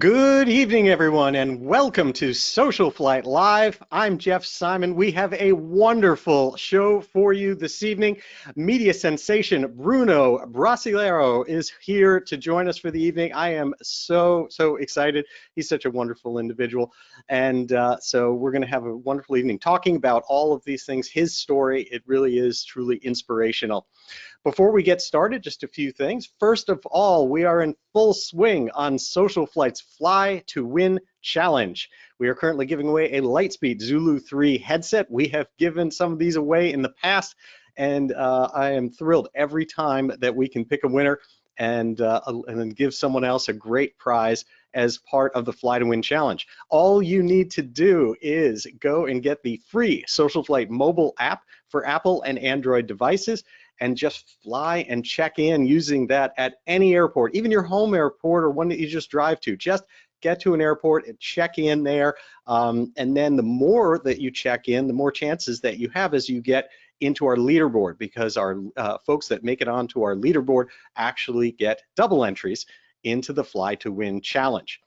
Good evening, everyone, and welcome to SocialFlight Live. I'm Jeff Simon. We have a wonderful show for you this evening. Media sensation Bruno Brasileiro is here to join us for the evening. I am so excited. He's such a wonderful individual. And so we're going to have a wonderful evening talking about all of these things, his story. It really is truly inspirational. Before we get started, just a few things. First of all, we are in full swing on SocialFlight's Fly to Win Challenge. We are currently giving away a Lightspeed Zulu 3 headset. We have given some of these away in the past, and I am thrilled every time that we can pick a winner and then give someone else a great prize as part of the Fly to Win Challenge. All you need to do is go and get the free SocialFlight mobile app for Apple and Android devices, and just fly and check in using that at any airport, even your home airport or one that you just drive to. Just get to an airport and check in there, and then the more that you check in, the more chances that you have as you get into our leaderboard, because our folks that make it onto our leaderboard actually get double entries into the Fly to Win Challenge.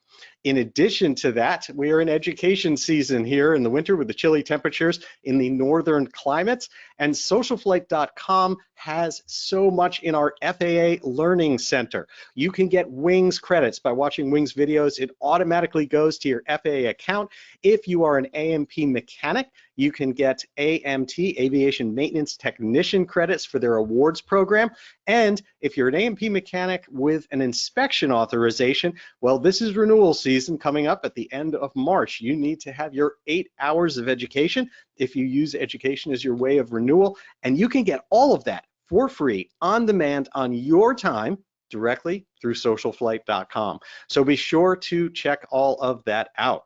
In addition to that, we are in education season here in the winter with the chilly temperatures in the northern climates, and SocialFlight.com has so much in our FAA Learning Center. You can get Wings credits by watching Wings videos. It automatically goes to your FAA account. If you are an A&P mechanic, you can get AMT, Aviation Maintenance Technician credits for their awards program. And if you're an A&P mechanic with an inspection authorization, well, this is renewal season coming up at the end of March. You need to have your 8 hours of education if you use education as your way of renewal, and you can get all of that for free on demand on your time directly through socialflight.com. So be sure to check all of that out.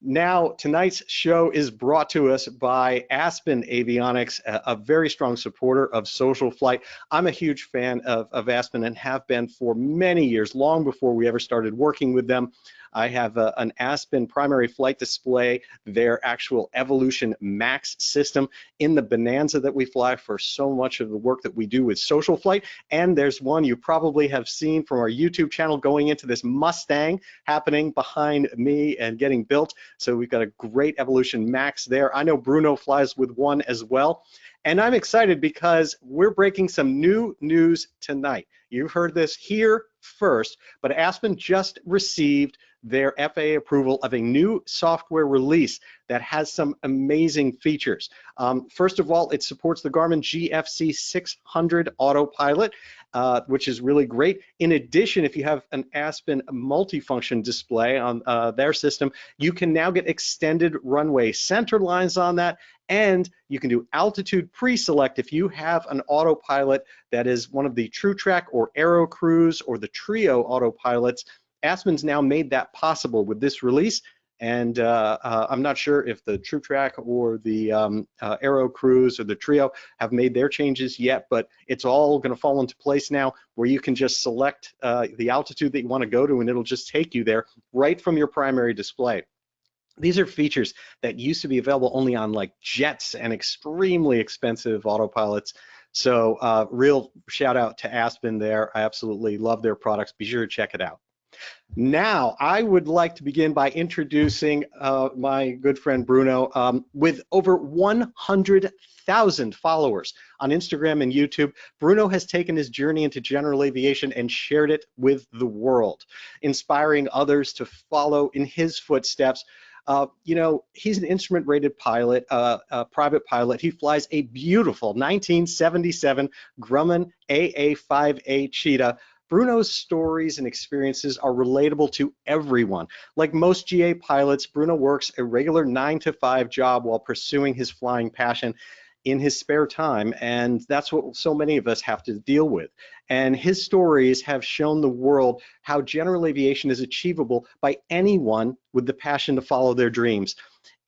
Now, tonight's show is brought to us by Aspen Avionics, a very strong supporter of SocialFlight. I'm a huge fan of Aspen and have been for many years, long before we ever started working with them. I have an Aspen primary flight display, their actual Evolution Max system in the Bonanza that we fly for so much of the work that we do with SocialFlight. And there's one you probably have seen from our YouTube channel going into this Mustang happening behind me and getting built. So we've got a great Evolution Max there. I know Bruno flies with one as well. And I'm excited because we're breaking some new news tonight. You've heard this here first, but Aspen just received their FAA approval of a new software release that has some amazing features. First of all, it supports the Garmin GFC 600 autopilot, which is really great. In addition, if you have an Aspen multifunction display on their system, you can now get extended runway center lines on that, and you can do altitude pre-select if you have an autopilot that is one of the TrueTrack or Aero Cruise or the Trio autopilots. Aspen's now made that possible with this release, and I'm not sure if the TrueTrack or the Aero Cruise or the Trio have made their changes yet, but it's all going to fall into place now where you can just select the altitude that you want to go to, and it'll just take you there right from your primary display. These are features that used to be available only on like jets and extremely expensive autopilots. So real shout out to Aspen there. I absolutely love their products. Be sure to check it out. Now, I would like to begin by introducing my good friend Bruno. With over 100,000 followers on Instagram and YouTube, Bruno has taken his journey into general aviation and shared it with the world, inspiring others to follow in his footsteps. You know, he's an instrument-rated pilot, a private pilot. He flies a beautiful 1977 Grumman AA-5A Cheetah. Bruno's stories and experiences are relatable to everyone. Like most GA pilots, Bruno works a regular 9-to-5 job while pursuing his flying passion in his spare time, and that's what so many of us have to deal with. And his stories have shown the world how general aviation is achievable by anyone with the passion to follow their dreams.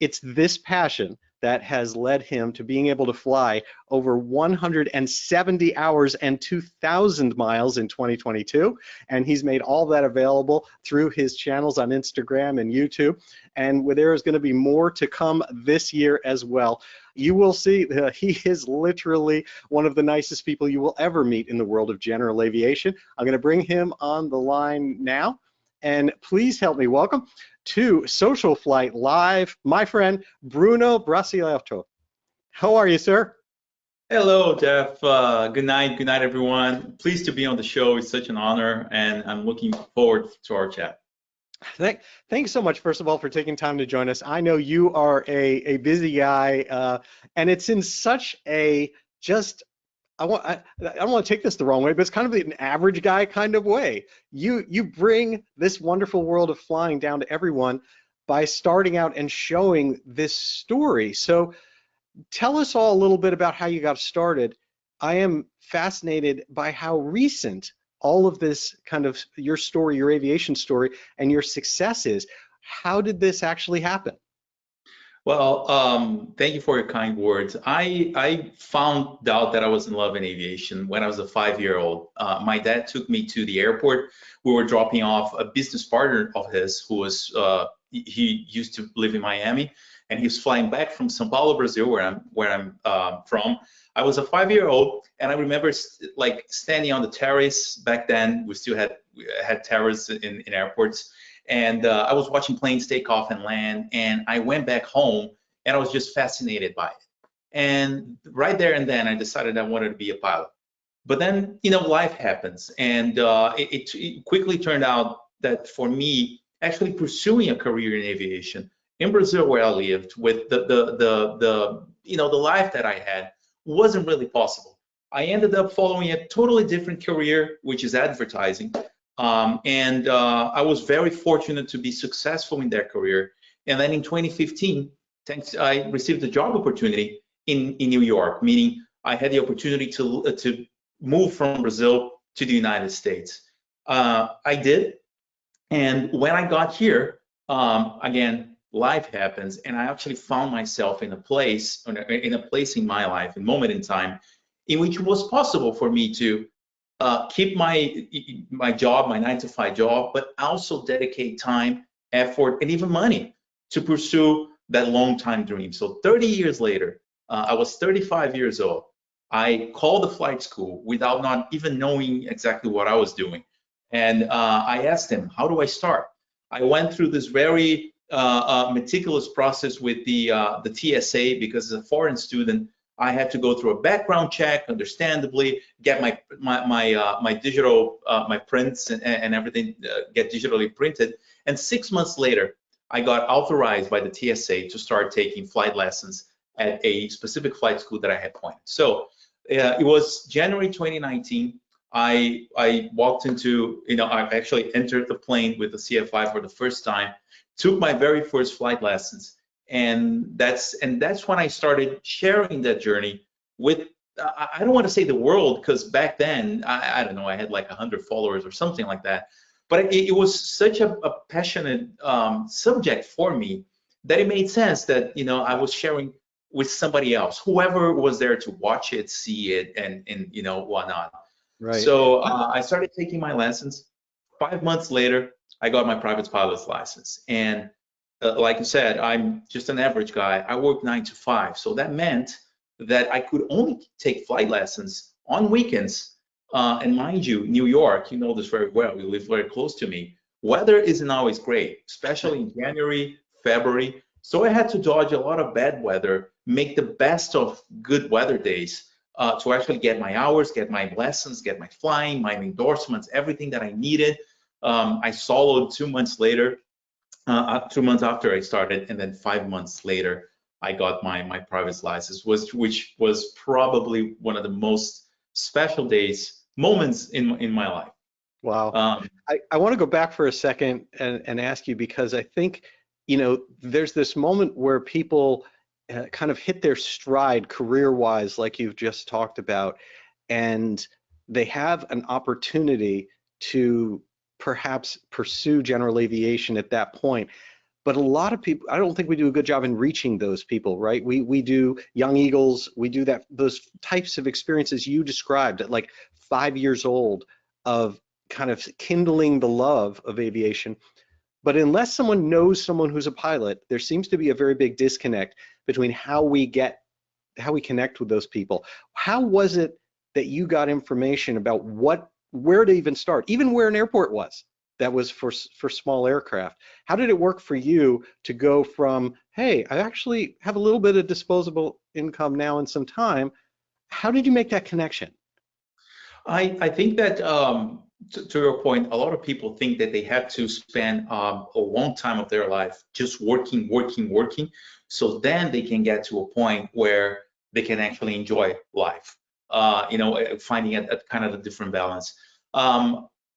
It's this passion that has led him to being able to fly over 170 hours and 2,000 miles in 2022. And he's made all that available through his channels on Instagram and YouTube. And there is going to be more to come this year as well. You will see he is literally one of the nicest people you will ever meet in the world of general aviation. I'm going to bring him on the line now. and please help me welcome to SocialFlight Live, my friend Bruno Brasiletto. How are you, sir? Hello, Jeff. Good night, everyone. Pleased to be on the show. It's such an honor, and I'm looking forward to our chat. Thanks so much, first of all, for taking time to join us. I know you are a busy guy, and it's in such a just I don't want to take this the wrong way, but it's kind of an average guy kind of way. You bring this wonderful world of flying down to everyone by starting out and showing this story. So tell us all a little bit about how you got started. I am fascinated by how recent all of this kind of your story, your aviation story, and your success is. How did this actually happen? Well, thank you for your kind words. I found out that I was in love in aviation when I was a 5-year-old. My dad took me to the airport. We were dropping off a business partner of his who was he used to live in Miami, and he was flying back from São Paulo, Brazil, where I'm from. I was a 5-year-old, and I remember like standing on the terrace. Back then, we still had terraces in airports. And I was watching planes take off and land, and I went back home, and I was just fascinated by it. And right there and then, I decided I wanted to be a pilot. But then, life happens, and it quickly turned out that for me, actually pursuing a career in aviation in Brazil, where I lived, with the life that I had, wasn't really possible. I ended up following a totally different career, which is advertising. I was very fortunate to be successful in that career. And then in 2015, I received a job opportunity in New York, meaning I had the opportunity to move from Brazil to the United States. I did, and when I got here, again, life happens, and I actually found myself in a place in my life, a moment in time, in which it was possible for me to keep my job, my 9-to-5 job, but also dedicate time, effort, and even money to pursue that long-time dream. So 30 years later, I was 35 years old. I called the flight school without not even knowing exactly what I was doing. And I asked them, how do I start? I went through this very meticulous process with the TSA, because as a foreign student, I had to go through a background check, understandably, get my digital, my prints and everything get digitally printed. And 6 months later, I got authorized by the TSA to start taking flight lessons at a specific flight school that I had pointed. So it was January 2019. I walked into, I actually entered the plane with the CFI for the first time, took my very first flight lessons. And that's when I started sharing that journey with, I don't want to say the world, because back then, I don't know, I had like 100 followers or something like that. But it was such a passionate subject for me that it made sense that, I was sharing with somebody else, whoever was there to watch it, see it, and whatnot. Right. So I started taking my lessons. 5 months later, I got my private pilot's license. And like you said, I'm just an average guy. I work 9 to 5. So that meant that I could only take flight lessons on weekends. And mind you, New York, you know this very well, you live very close to me. Weather isn't always great, especially in January, February. So I had to dodge a lot of bad weather, make the best of good weather days to actually get my hours, get my lessons, get my flying, my endorsements, everything that I needed. I soloed 2 months later. 2 months after I started, and then 5 months later, I got my private license, which was probably one of the most special moments in my life. Wow. I want to go back for a second and ask you, because I think, there's this moment where people kind of hit their stride career-wise, like you've just talked about, and they have an opportunity to perhaps pursue general aviation at that point. But a lot of people, I don't think we do a good job in reaching those people, right? We do Young Eagles, we do those types of experiences you described at like 5 years old, of kind of kindling the love of aviation. But unless someone knows someone who's a pilot, there seems to be a very big disconnect between how we connect with those people. How was it that you got information about where to even start, even where an airport was that was for small aircraft. How did it work for you to go from, hey, I actually have a little bit of disposable income now and some time? How did you make that connection? I think that to your point, a lot of people think that they have to spend a long time of their life just working, working, working, so then they can get to a point where they can actually enjoy life. Finding a kind of a different balance.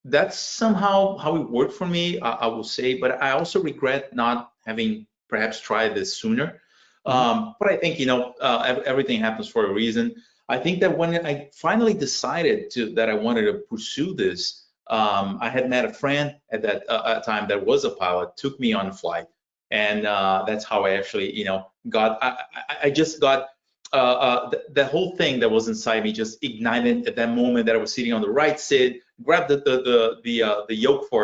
That's somehow how it worked for me, I will say, but I also regret not having perhaps tried this sooner. Mhm. But I think, everything happens for a reason. I think that when I finally decided that I wanted to pursue this, I had met a friend at that time that was a pilot, took me on a flight, and that's how I actually, got. I just got the whole thing that was inside me just ignited at that moment that I was sitting on the right seat, grabbed the yoke for,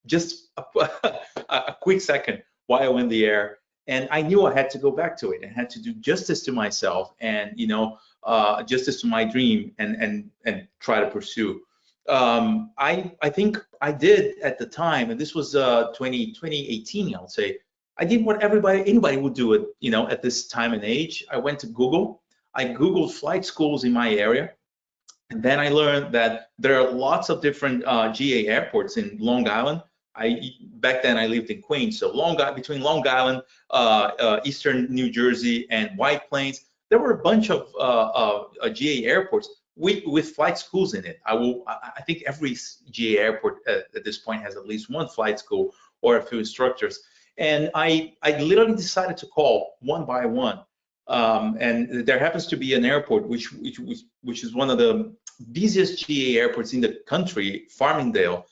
just a quick second while in the air, and I knew I had to go back to it and had to do justice to myself, and justice to my dream, and try to pursue. I think I did at the time, and this was 2018, I would say. I did what anybody would do at this time and age. I went to Google. I Googled flight schools in my area, and then I learned that there are lots of different GA airports in Long Island. Back then I lived in Queens, so between Long Island, Eastern New Jersey, and White Plains, there were a bunch of GA airports with flight schools in it. I think every GA airport at this point has at least one flight school or a few instructors. And I literally decided to call one by one. And there happens to be an airport which is one of the busiest GA airports in the country, Farmingdale,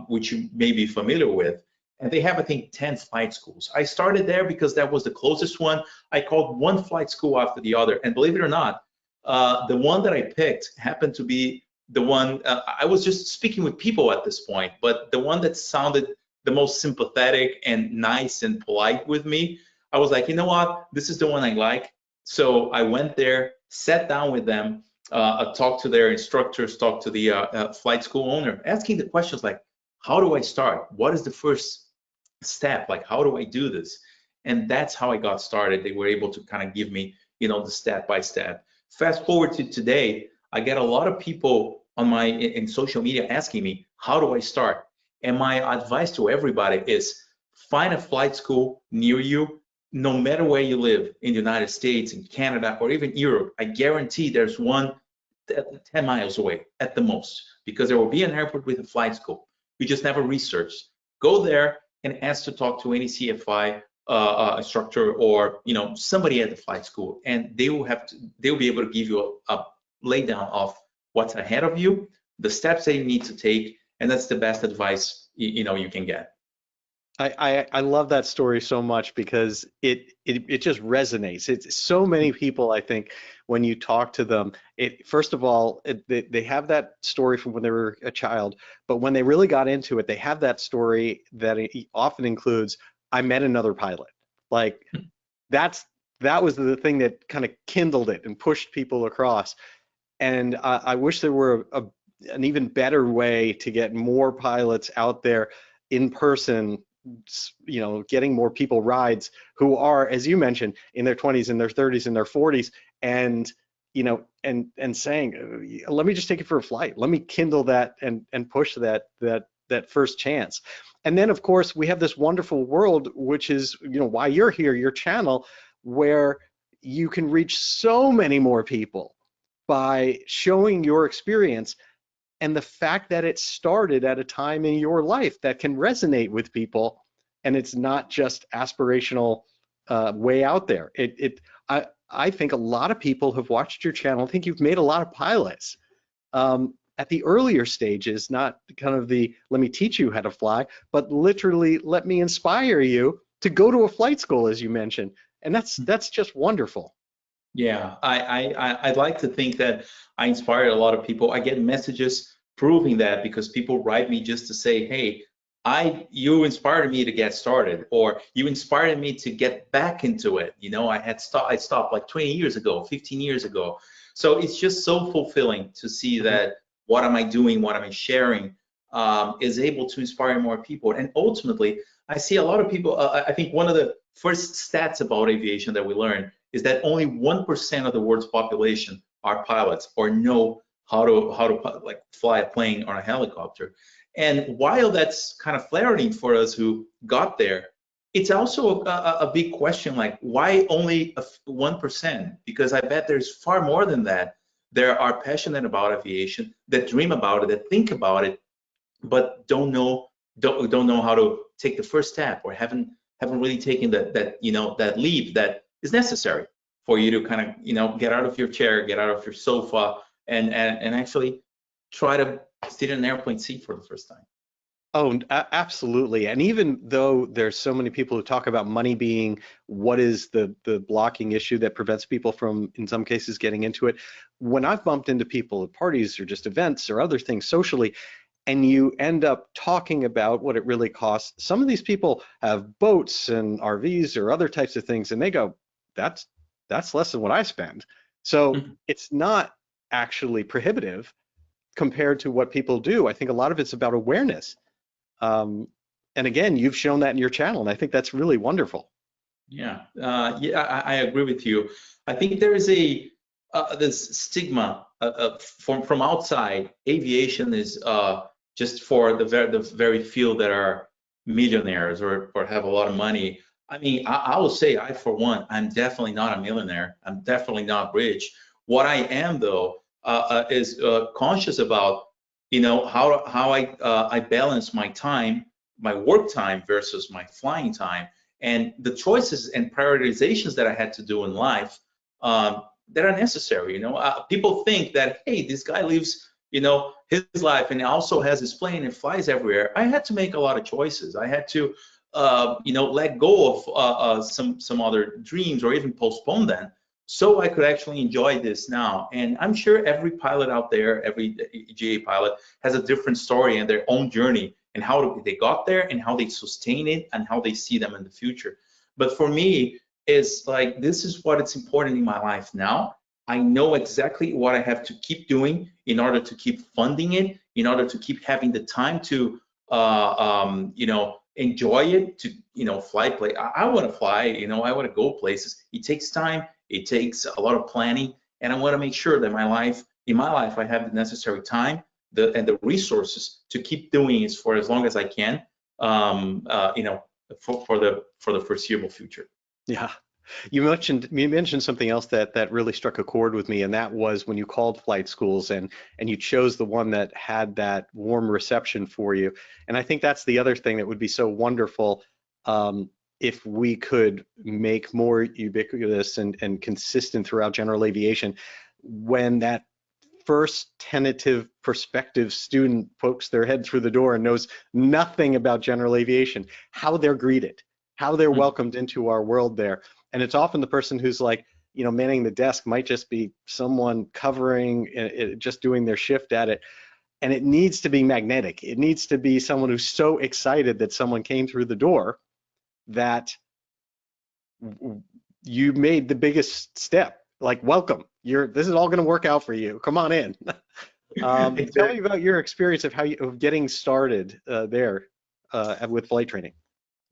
which you may be familiar with. And they have, I think, 10 flight schools. I started there because that was the closest one. I called one flight school after the other. And believe it or not, the one that I picked happened to be the one, I was just speaking with people at this point, but the one that sounded the most sympathetic and nice and polite with me, I was like, you know what, this is the one I like. So I went there, sat down with them, talked to their instructors, talked to the flight school owner, asking the questions like, how do I start? What is the first step? Like, how do I do this? And that's how I got started. They were able to kind of give me, the step by step. Fast forward to today, I get a lot of people in social media asking me, how do I start? And my advice to everybody is find a flight school near you, no matter where you live in the United States, in Canada, or even Europe. I guarantee there's one 10 miles away at the most, because there will be an airport with a flight school. We just never researched. Go there and ask to talk to any CFI instructor, or somebody at the flight school, and they'll be able to give you a laydown of what's ahead of you, the steps that you need to take, and that's the best advice you can get. I love that story so much because it just resonates. It's so many people, I think, when you talk to them, first of all, they have that story from when they were a child, but when they really got into it, they have that story that it often includes, I met another pilot. Like that was the thing that kind of kindled it and pushed people across. And I wish there were an even better way to get more pilots out there in person, getting more people rides who are, as you mentioned, in their 20s, in their 30s, in their 40s, and and saying, let me just take it for a flight. Let me kindle that and push that first chance. And then, of course, we have this wonderful world, which is why you're here, your channel, where you can reach so many more people by showing your experience, and the fact that it started at a time in your life that can resonate with people, and it's not just aspirational way out there. I think a lot of people have watched your channel. I think you've made a lot of pilots at the earlier stages, not kind of the let me teach you how to fly, but literally let me inspire you to go to a flight school, as you mentioned, and that's just wonderful. Yeah, I'd like to think that I inspired a lot of people. I get messages proving that, because people write me just to say, hey, you inspired me to get started, or you inspired me to get back into it. I stopped like 20 years ago, 15 years ago. So it's just so fulfilling to see that what am I doing, what am I sharing, is able to inspire more people. And ultimately, I see a lot of people, I think one of the first stats about aviation that we learn is that only 1% of the world's population are pilots or know how to like fly a plane or a helicopter. And while that's kind of flattering for us who got there, it's also a big question, like why only 1%? Because I bet there's far more than that. There are passionate about aviation, that dream about it, that think about it, but don't know how to take the first step, or haven't really taken that leap that is necessary for you to kind of get out of your chair, get out of your sofa, and actually try to sit in an airplane seat for the first time. Oh, absolutely. And even though there's so many people who talk about money being what is the blocking issue that prevents people from, in some cases, getting into it, when I've bumped into people at parties or just events or other things socially, and you end up talking about what it really costs, some of these people have boats and RVs or other types of things, and they go, that's less than what I spend. So it's not actually prohibitive compared to what people do. I think a lot of it's about awareness. And again, you've shown that in your channel, and I think that's really wonderful. Yeah, I agree with you. I think there is this stigma from outside. Aviation is just for the very few that are millionaires or have a lot of money. I mean, I will say, I for one, I'm definitely not a millionaire. I'm definitely not rich. What I am though is conscious about how I balance my time, my work time versus my flying time, and the choices and prioritizations that I had to do in life that are necessary. People think that, hey, this guy lives his life and also has his plane and flies everywhere. I had to make a lot of choices. I had to let go of some other dreams, or even postpone them, so I could actually enjoy this now. And I'm sure every pilot out there, every GA pilot, has a different story and their own journey, and how they got there, and how they sustain it, and how they see them in the future. But for me, it's like, this is what it's important in my life now. I know exactly what I have to keep doing in order to keep funding it, in order to keep having the time to enjoy it, to fly play. I want to fly, I want to go places. It takes time, it takes a lot of planning, and I want to make sure that in my life I have the necessary time and the resources to keep doing it for as long as I can, for the foreseeable future. Yeah. You mentioned something else that really struck a chord with me, and that was when you called flight schools and you chose the one that had that warm reception for you. And I think that's the other thing that would be so wonderful, if we could make more ubiquitous and consistent throughout general aviation. When that first tentative prospective student pokes their head through the door and knows nothing about general aviation, how they're greeted, how they're welcomed into our world there. And it's often the person who's like, manning the desk might just be someone covering it, just doing their shift at it. And it needs to be magnetic. It needs to be someone who's so excited that someone came through the door that you made the biggest step. Like, welcome. This is all going to work out for you. Come on in. Exactly. Tell me about your experience of getting started there with flight training.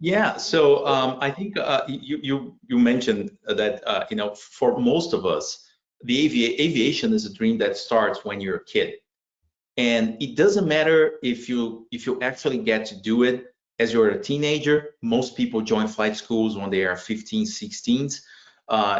Yeah, so I think you mentioned that for most of us, the aviation is a dream that starts when you're a kid, and it doesn't matter if you actually get to do it as you're a teenager. Most people join flight schools when they are 15, 16,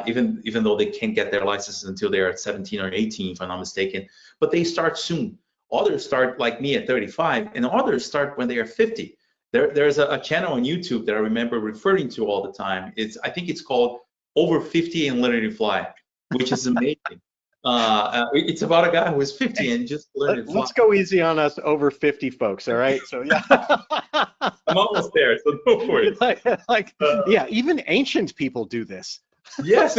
even though they can't get their licenses until they are 17 or 18, if I'm not mistaken. But they start soon. Others start like me at 35, and others start when they are 50. There's a channel on YouTube that I remember referring to all the time. I think it's called Over 50 and Learning to Fly, which is amazing. It's about a guy who is 50 and just learning to fly. Let's go easy on us over 50 folks, all right? So yeah. I'm almost there, so don't worry. Yeah, even ancient people do this. Yes.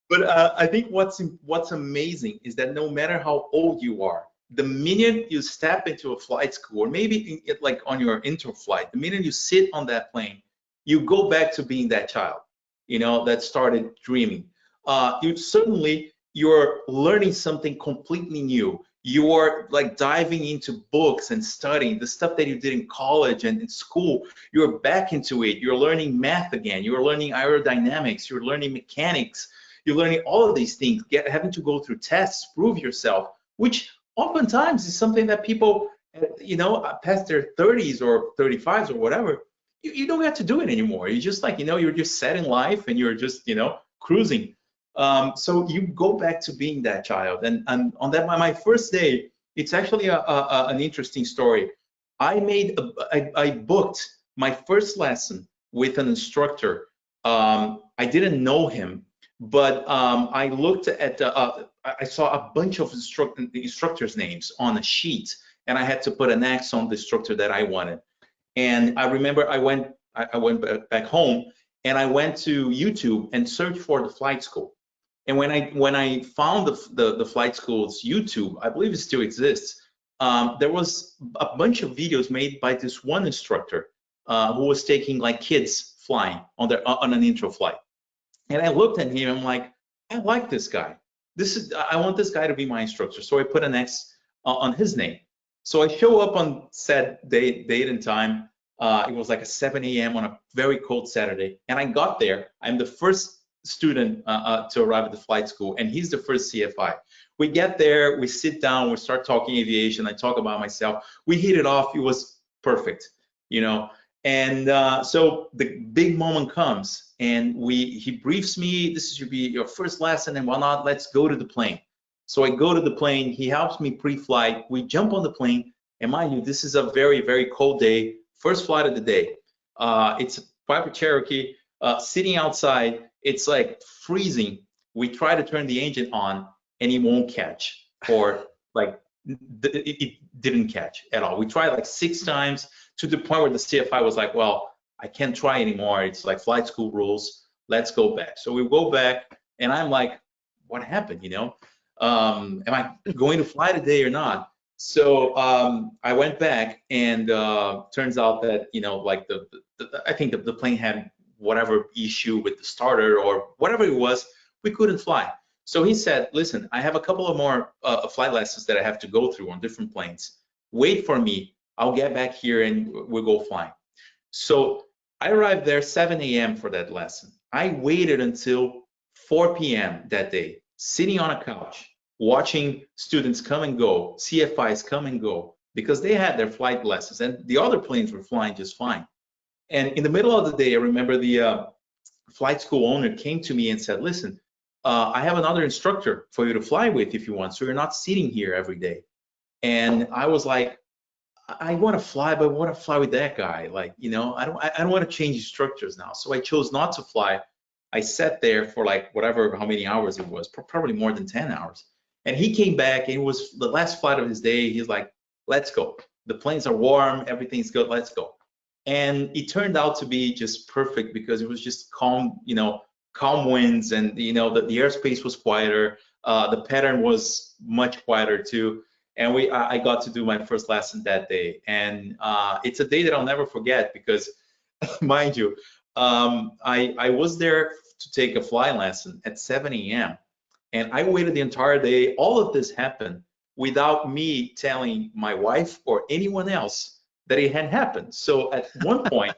But I think what's amazing is that no matter how old you are, the minute you step into a flight school, or maybe like on your intro flight, the minute you sit on that plane, you go back to being that child, that started dreaming. You're learning something completely new. You are like diving into books and studying the stuff that you did in college and in school. You're back into it. You're learning math again. You're learning aerodynamics. You're learning mechanics. You're learning all of these things, having to go through tests, prove yourself, which oftentimes is something that people, past their 30s or 35s or whatever, you don't have to do it anymore. You just like, you're just set in life and you're just, cruising. So you go back to being that child. And on that, my first day, it's actually an interesting story. I booked my first lesson with an instructor. I didn't know him, but I looked at I saw a bunch of instructors' names on a sheet, and I had to put an X on the instructor that I wanted. And I remember I went back home and I went to YouTube and searched for the flight school. And when I found the flight school's YouTube, I believe it still exists. There was a bunch of videos made by this one instructor who was taking like kids flying on an intro flight. And I looked at him. I'm like, I like this guy. I want this guy to be my instructor. So I put an X on his name. So I show up on set date and time. It was like a 7 a.m. on a very cold Saturday, and I got there. I'm the first student to arrive at the flight school, and he's the first CFI. We get there, we sit down, we start talking aviation. I talk about myself. We hit it off. It was perfect, And so the big moment comes, and he briefs me. This should be your first lesson and whatnot. Let's go to the plane. So I go to the plane. He helps me pre-flight. We jump on the plane, and mind you, this is a very, very cold day. First flight of the day. It's a Piper Cherokee. Sitting outside, it's like freezing. We try to turn the engine on, and it won't catch, or like it didn't catch at all. We tried like 6 times, to the point where the CFI was like, well, I can't try anymore. It's like flight school rules. Let's go back. So we go back, and I'm like, what happened? Am I going to fly today or not? So I went back, and turns out that like I think the plane had whatever issue with the starter or whatever it was. We couldn't fly. So he said, listen, I have a couple of more flight lessons that I have to go through on different planes. Wait for me. I'll get back here and we'll go flying. So I arrived there 7 a.m. for that lesson. I waited until 4 p.m. that day, sitting on a couch, watching students come and go, CFIs come and go, because they had their flight lessons and the other planes were flying just fine. And in the middle of the day, I remember the flight school owner came to me and said, listen, I have another instructor for you to fly with if you want, so you're not sitting here every day. And I was like, I want to fly, but I want to fly with that guy. Like, I don't want to change instructors now. So I chose not to fly. I sat there for like how many hours it was, probably more than 10 hours. And he came back, and it was the last flight of his day. He's like, let's go. The planes are warm, everything's good, let's go. And it turned out to be just perfect because it was just calm, calm winds, and the airspace was quieter. The pattern was much quieter too. And I got to do my first lesson that day. And it's a day that I'll never forget because, mind you, I was there to take a flying lesson at 7 a.m. And I waited the entire day. All of this happened without me telling my wife or anyone else that it had happened. So at one point,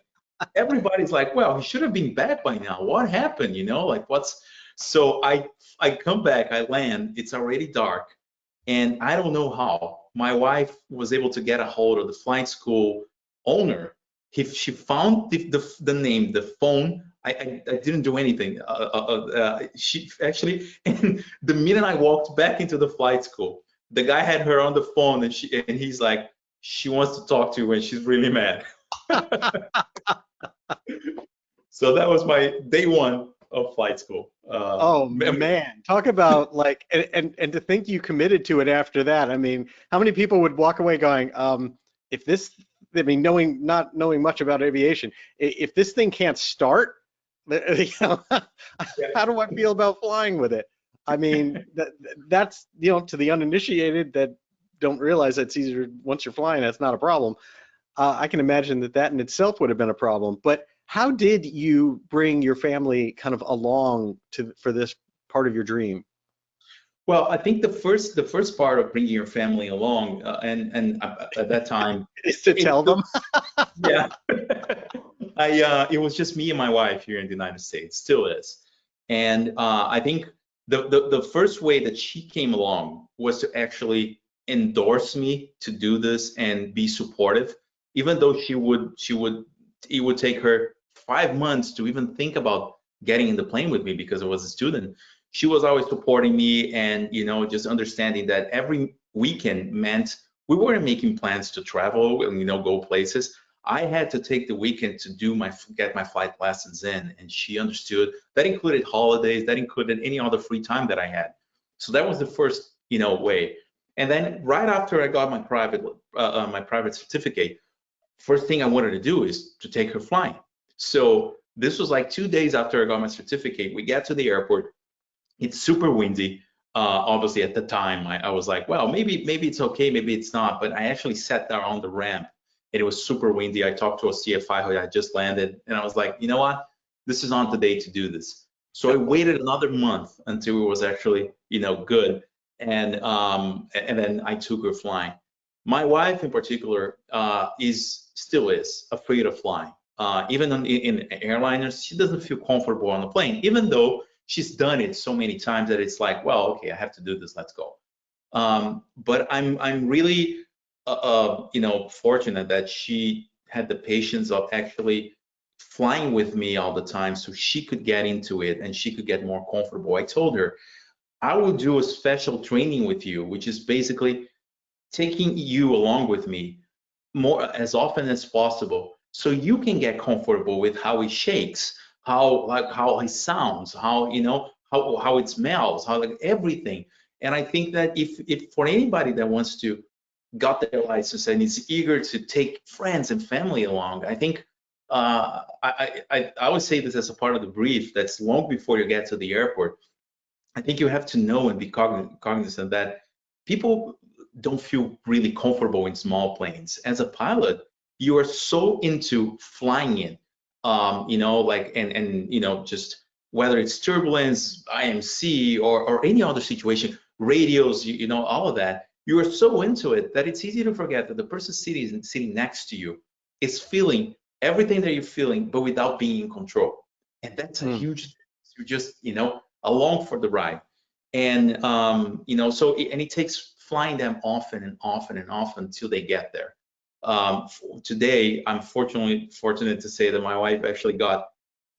everybody's like, well, he should have been back by now. What happened? So I come back, I land, it's already dark. And I don't know how my wife was able to get a hold of the flight school owner. If she found the name, the phone, I didn't do anything. She actually, and the minute I walked back into the flight school, the guy had her on the phone, and he's like, she wants to talk to you and she's really mad. So that was my day one of flight school. Oh man, talk about like, and to think you committed to it after that. I mean, how many people would walk away going, if this, I mean, not knowing much about aviation, if this thing can't start, how do I feel about flying with it? I mean, that's, to the uninitiated that don't realize that's easier once you're flying, that's not a problem. I can imagine that in itself would have been a problem. But how did you bring your family kind of along for this part of your dream? Well, I think the first part of bringing your family along, and at that time, Is to it tell took, them. yeah, it was just me and my wife here in the United States, still is, and I think the first way that she came along was to actually endorse me to do this and be supportive, even though she would it would take her 5 months to even think about getting in the plane with me because I was a student. She was always supporting me and just understanding that every weekend meant we weren't making plans to travel and go places. I had to take the weekend to get my flight lessons in, and she understood that included holidays, that included any other free time that I had. So that was the first way. And then right after I got my private certificate, first thing I wanted to do is to take her flying. So this was like 2 days after I got my certificate. We get to the airport. It's super windy. Obviously, at the time, I was like, well, maybe it's okay, maybe it's not. But I actually sat there on the ramp, and it was super windy. I talked to a CFI who had just landed, and I was like, you know what? This is not the day to do this. So I waited another month until it was actually, good, and then I took her flying. My wife, in particular, still is afraid of flying. Even in airliners, she doesn't feel comfortable on the plane, even though she's done it so many times that it's like, well, okay, I have to do this. Let's go. But I'm really, fortunate that she had the patience of actually flying with me all the time, so she could get into it and she could get more comfortable. I told her I will do a special training with you, which is basically taking you along with me more as often as possible so you can get comfortable with how it shakes, how it sounds, how it smells, how like everything. And I think that if for anybody that wants to got their license and is eager to take friends and family along, I think I would say this as a part of the brief that's long before you get to the airport. I think you have to know and be cognizant that people don't feel really comfortable in small planes. As a pilot, you are so into flying in, like just whether it's turbulence, IMC, or any other situation, radios, all of that. You are so into it that it's easy to forget that the person sitting next to you is feeling everything that you're feeling, but without being in control. And that's a Hmm. huge. You're just along for the ride. And and it takes flying them often and often and often until they get there. Today, I'm fortunate to say that my wife actually got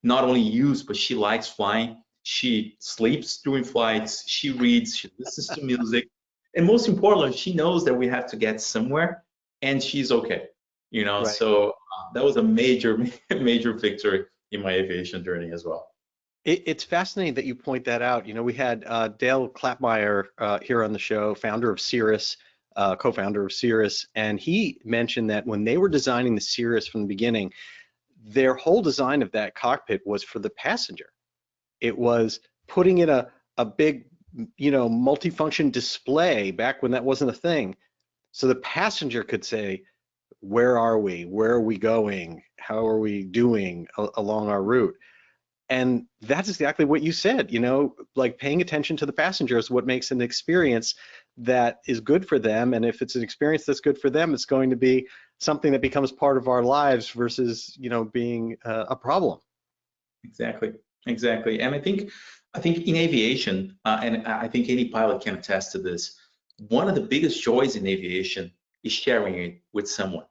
not only used, but she likes flying. She sleeps during flights. She reads. She listens to music, and most importantly, she knows that we have to get somewhere, and she's okay. Right. So that was a major, major victory in my aviation journey as well. It's fascinating that you point that out. We had Dale Clapmeyer here on the show, founder of Cirrus, co-founder of Cirrus, and he mentioned that when they were designing the Cirrus from the beginning, their whole design of that cockpit was for the passenger. It was putting in a big, multifunction display back when that wasn't a thing, so the passenger could say, "Where are we? Where are we going? How are we doing along our route?" And that's exactly what you said, like paying attention to the passenger is what makes an experience that is good for them. And if it's an experience that's good for them, it's going to be something that becomes part of our lives versus, being a problem. Exactly, exactly. And I think in aviation, and I think any pilot can attest to this, one of the biggest joys in aviation is sharing it with someone.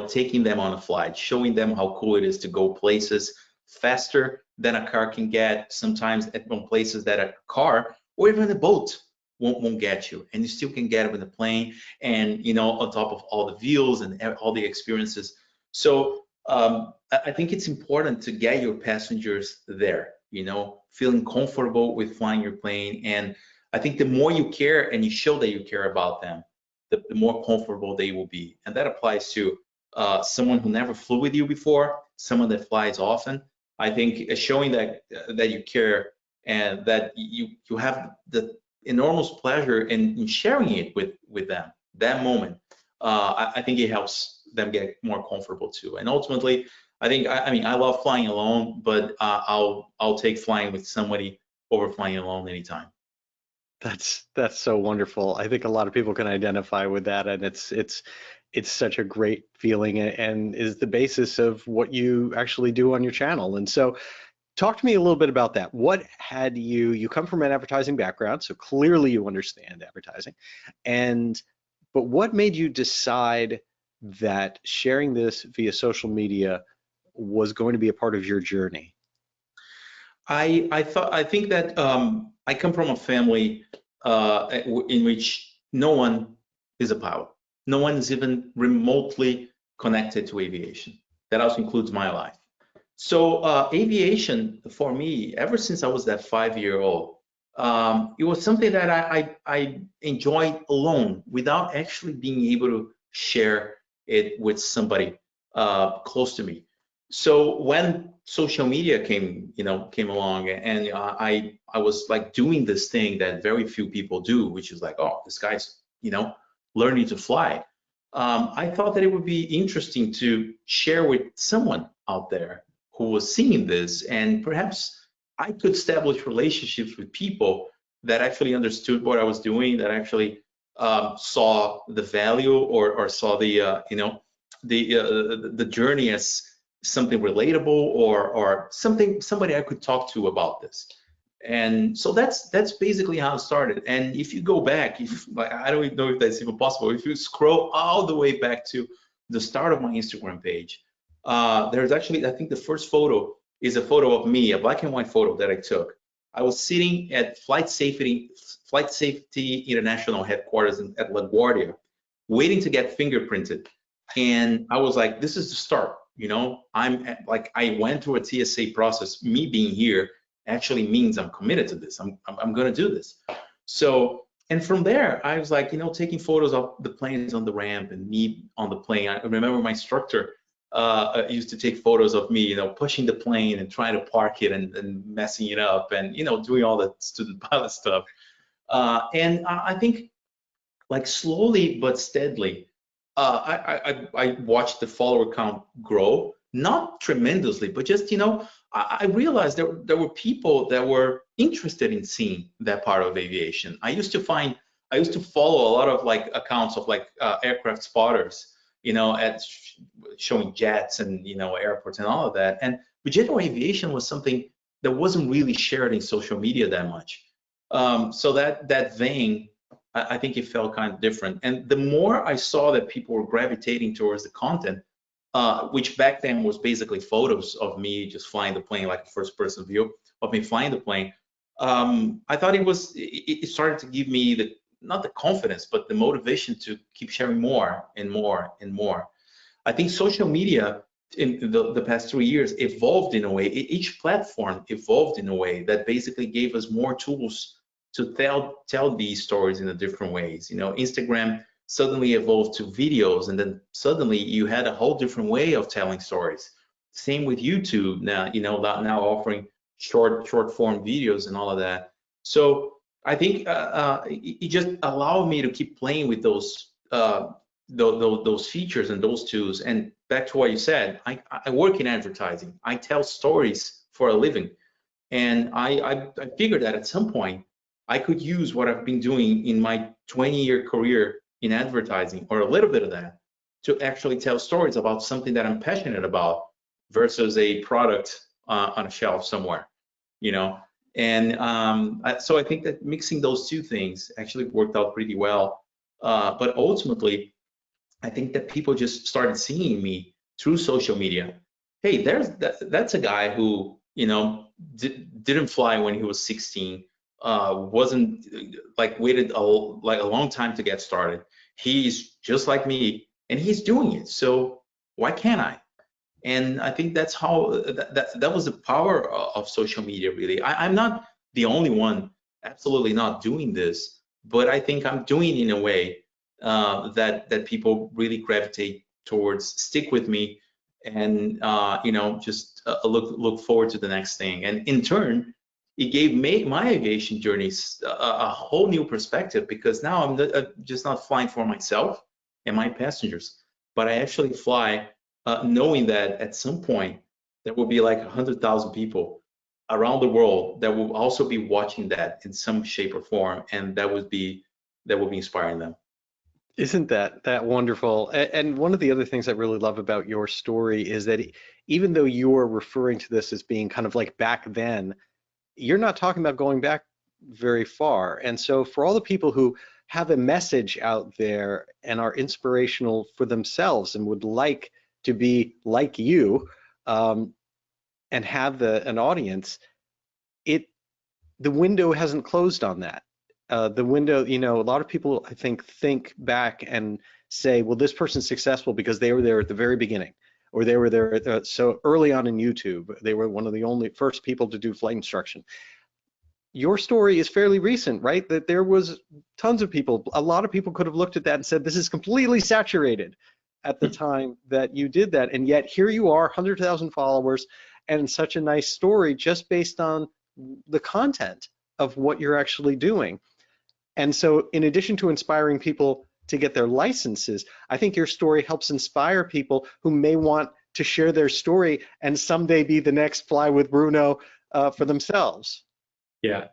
Taking them on a flight, showing them how cool it is to go places faster than a car can get, sometimes at places that a car or even a boat won't get you, and you still can get it with a plane, and on top of all the views and all the experiences. So I think it's important to get your passengers there, feeling comfortable with flying your plane. And I think the more you care and you show that you care about them, the more comfortable they will be. And that applies to someone who never flew with you before, someone that flies often. I think showing that you care and that you have the enormous pleasure in sharing it with them, that moment, I think it helps them get more comfortable too. And ultimately, I mean, I love flying alone, but I'll take flying with somebody over flying alone anytime. That's so wonderful. I think a lot of people can identify with that, and it's such a great feeling, and is the basis of what you actually do on your channel. And so, talk to me a little bit about that. What had you come from an advertising background, so clearly you understand advertising, and but what made you decide that sharing this via social media was going to be a part of your journey? I think that I come from a family in which no one is a pilot. No one is even remotely connected to aviation. That also includes my life. So aviation for me, ever since I was that 5 year old, it was something that I enjoyed alone without actually being able to share it with somebody close to me. So when social media came along, and I was like doing this thing that very few people do, which is like, oh, this guy's learning to fly. I thought that it would be interesting to share with someone out there who was seeing this, and perhaps I could establish relationships with people that actually understood what I was doing, that actually saw the value, or saw the journey as something relatable, or somebody I could talk to about this. And so that's basically how it started. And if you go back, if like, I don't even know if that's even possible, if you scroll all the way back to the start of my Instagram page, there's actually, I think the first photo is a photo of me, a black and white photo that I took. I was sitting at Flight Safety International headquarters at LaGuardia, waiting to get fingerprinted. And I was like, this is the start. I went through a TSA process. Me being here actually means I'm committed to this. I'm going to do this. So, and from there, I was like, taking photos of the planes on the ramp and me on the plane. I remember my instructor used to take photos of me, pushing the plane and trying to park it, and messing it up, and doing all the student pilot stuff. And I think, like, slowly but steadily, I watched the follower count grow, not tremendously, but just I realized there were people that were interested in seeing that part of aviation. I used to follow a lot of like accounts of like aircraft spotters, at showing jets and airports and all of that. And but general aviation was something that wasn't really shared in social media that much. So that vein, I think it felt kind of different. And the more I saw that people were gravitating towards the content, which back then was basically photos of me just flying the plane, like a first-person view of me flying the plane, I thought it started to give me not the confidence, but the motivation to keep sharing more and more and more. I think social media in the past 3 years evolved in a way, each platform evolved in a way that basically gave us more tools to tell these stories in a different ways. Instagram suddenly evolved to videos, and then suddenly you had a whole different way of telling stories. Same with YouTube now, now offering short form videos and all of that. So I think it just allowed me to keep playing with those features and those tools. And back to what you said, I work in advertising. I tell stories for a living, and I figured that at some point I could use what I've been doing in my 20-year career in advertising, or a little bit of that, to actually tell stories about something that I'm passionate about versus a product on a shelf somewhere, And so I think that mixing those two things actually worked out pretty well. But ultimately, I think that people just started seeing me through social media. Hey, that's a guy who didn't fly when he was 16, wasn't like waited a long time to get started. He's just like me, and he's doing it. So why can't I? And I think that's how that was the power of social media. Really, I'm not the only one, absolutely not, doing this, but I think I'm doing it in a way that people really gravitate towards, stick with me, and just look forward to the next thing. And in turn, it gave my aviation journeys a whole new perspective, because now I'm just not flying for myself and my passengers, but I actually fly knowing that at some point there will be like 100,000 people around the world that will also be watching that in some shape or form, and that will be inspiring them. Isn't that wonderful? And one of the other things I really love about your story is that even though you're referring to this as being kind of like back then, you're not talking about going back very far. And so for all the people who have a message out there and are inspirational for themselves and would like to be like you, and have an audience, the window hasn't closed on that. The window, a lot of people, I think back and say, well, this person's successful because they were there at the very beginning, or they were there so early on in YouTube. They were one of the only first people to do flight instruction. Your story is fairly recent, right? That there was tons of people, a lot of people could have looked at that and said, this is completely saturated at the time that you did that. And yet here you are, 100,000 followers, and such a nice story just based on the content of what you're actually doing. And so in addition to inspiring people to get their licenses, I think your story helps inspire people who may want to share their story and someday be the next Fly with Bruno for themselves. Yeah,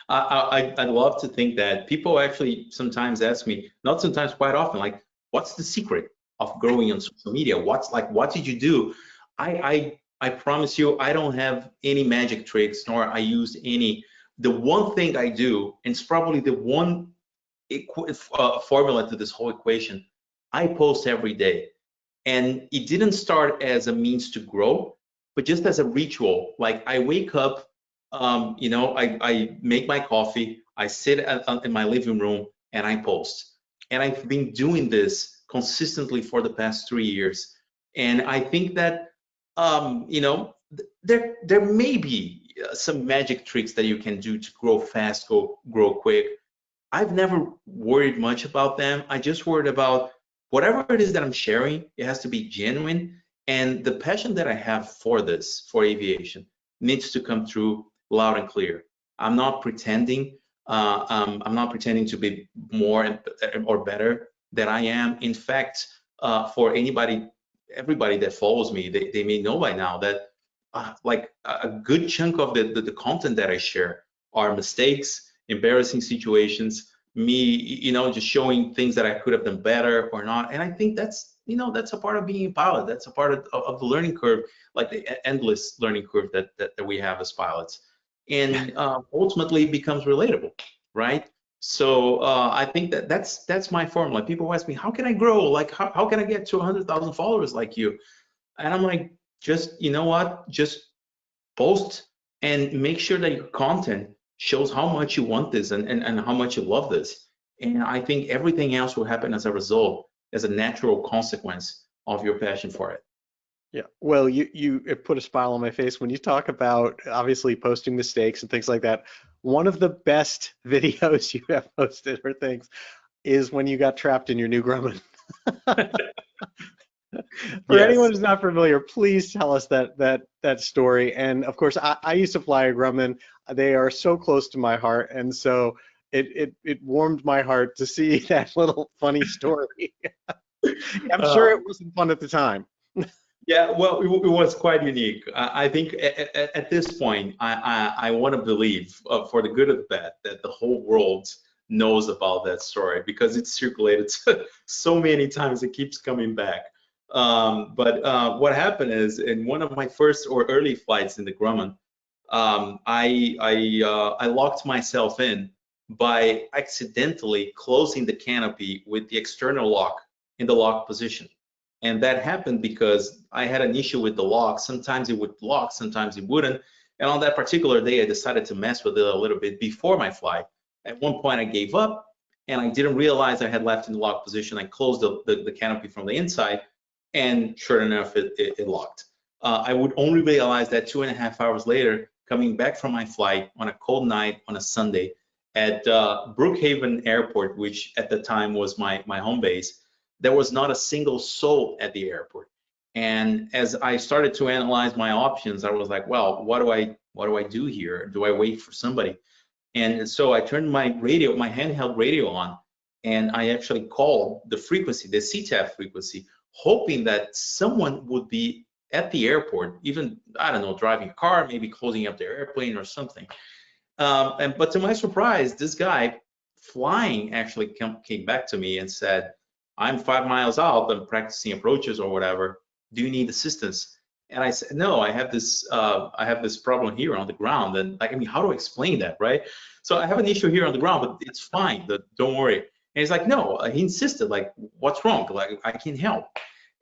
I'd love to think that. People actually sometimes ask me, not sometimes, quite often, like, what's the secret of growing on social media? What did you do? I promise you, I don't have any magic tricks, nor I use any. The one thing I do, and it's probably the one formula to this whole equation, I post every day. And it didn't start as a means to grow, but just as a ritual. Like, I wake up, I make my coffee, I sit in my living room, and I post. And I've been doing this consistently for the past 3 years. And I think that, there may be some magic tricks that you can do to grow fast, grow quick. I've never worried much about them. I just worried about whatever it is that I'm sharing, it has to be genuine. And the passion that I have for this, for aviation, needs to come through loud and clear. I'm not pretending. I'm not pretending to be more or better than I am. In fact, for everybody that follows me, they may know by now that like a good chunk of the content that I share are mistakes, embarrassing situations, me, just showing things that I could have done better or not. And I think that's a part of being a pilot. That's a part of the learning curve, like the endless learning curve that we have as pilots. And ultimately it becomes relatable, right? So I think that's my formula. People ask me, how can I grow? Like, how can I get to 100,000 followers like you? And I'm like, just, you know what? Just post and make sure that your content shows how much you want this and how much you love this. And I think everything else will happen as a result, as a natural consequence of your passion for it. Yeah, well, you put a smile on my face when you talk about obviously posting mistakes and things like that. One of the best videos you have posted or things is when you got trapped in your new Grumman. For Yes. anyone who's not familiar, please tell us that story. And of course, I used to fly a Grumman. They are so close to my heart, and so it warmed my heart to see that little funny story. I'm sure it wasn't fun at the time. Yeah, well, it was quite unique. I think at this point, I want to believe, for the good of the bad, that the whole world knows about that story because it's circulated so many times, it keeps coming back. But what happened is, in one of my first or early flights in the Grumman, I locked myself in by accidentally closing the canopy with the external lock in the lock position. And that happened because I had an issue with the lock. Sometimes it would lock, sometimes it wouldn't. And on that particular day, I decided to mess with it a little bit before my flight. At one point, I gave up and I didn't realize I had left in the lock position. I closed the canopy from the inside, and sure enough, it locked. I would only realize that 2.5 hours later, coming back from my flight on a cold night on a Sunday at Brookhaven Airport, which at the time was my home base. There was not a single soul at the airport. And as I started to analyze my options, I was like, well, what do I do here? Do I wait for somebody? And so I turned my radio, my handheld radio on, and I actually called the frequency, the CTAF frequency, hoping that someone would be at the airport, even, I don't know, driving a car, maybe closing up their airplane or something. But to my surprise, this guy flying actually came back to me and said, I'm 5 miles out, I'm practicing approaches or whatever. Do you need assistance? And I said, no, I have this problem here on the ground. And like, I mean, how do I explain that, right? So I have an issue here on the ground, but it's fine. Don't worry. And he's like, no, he insisted, like, what's wrong? Like, I can help.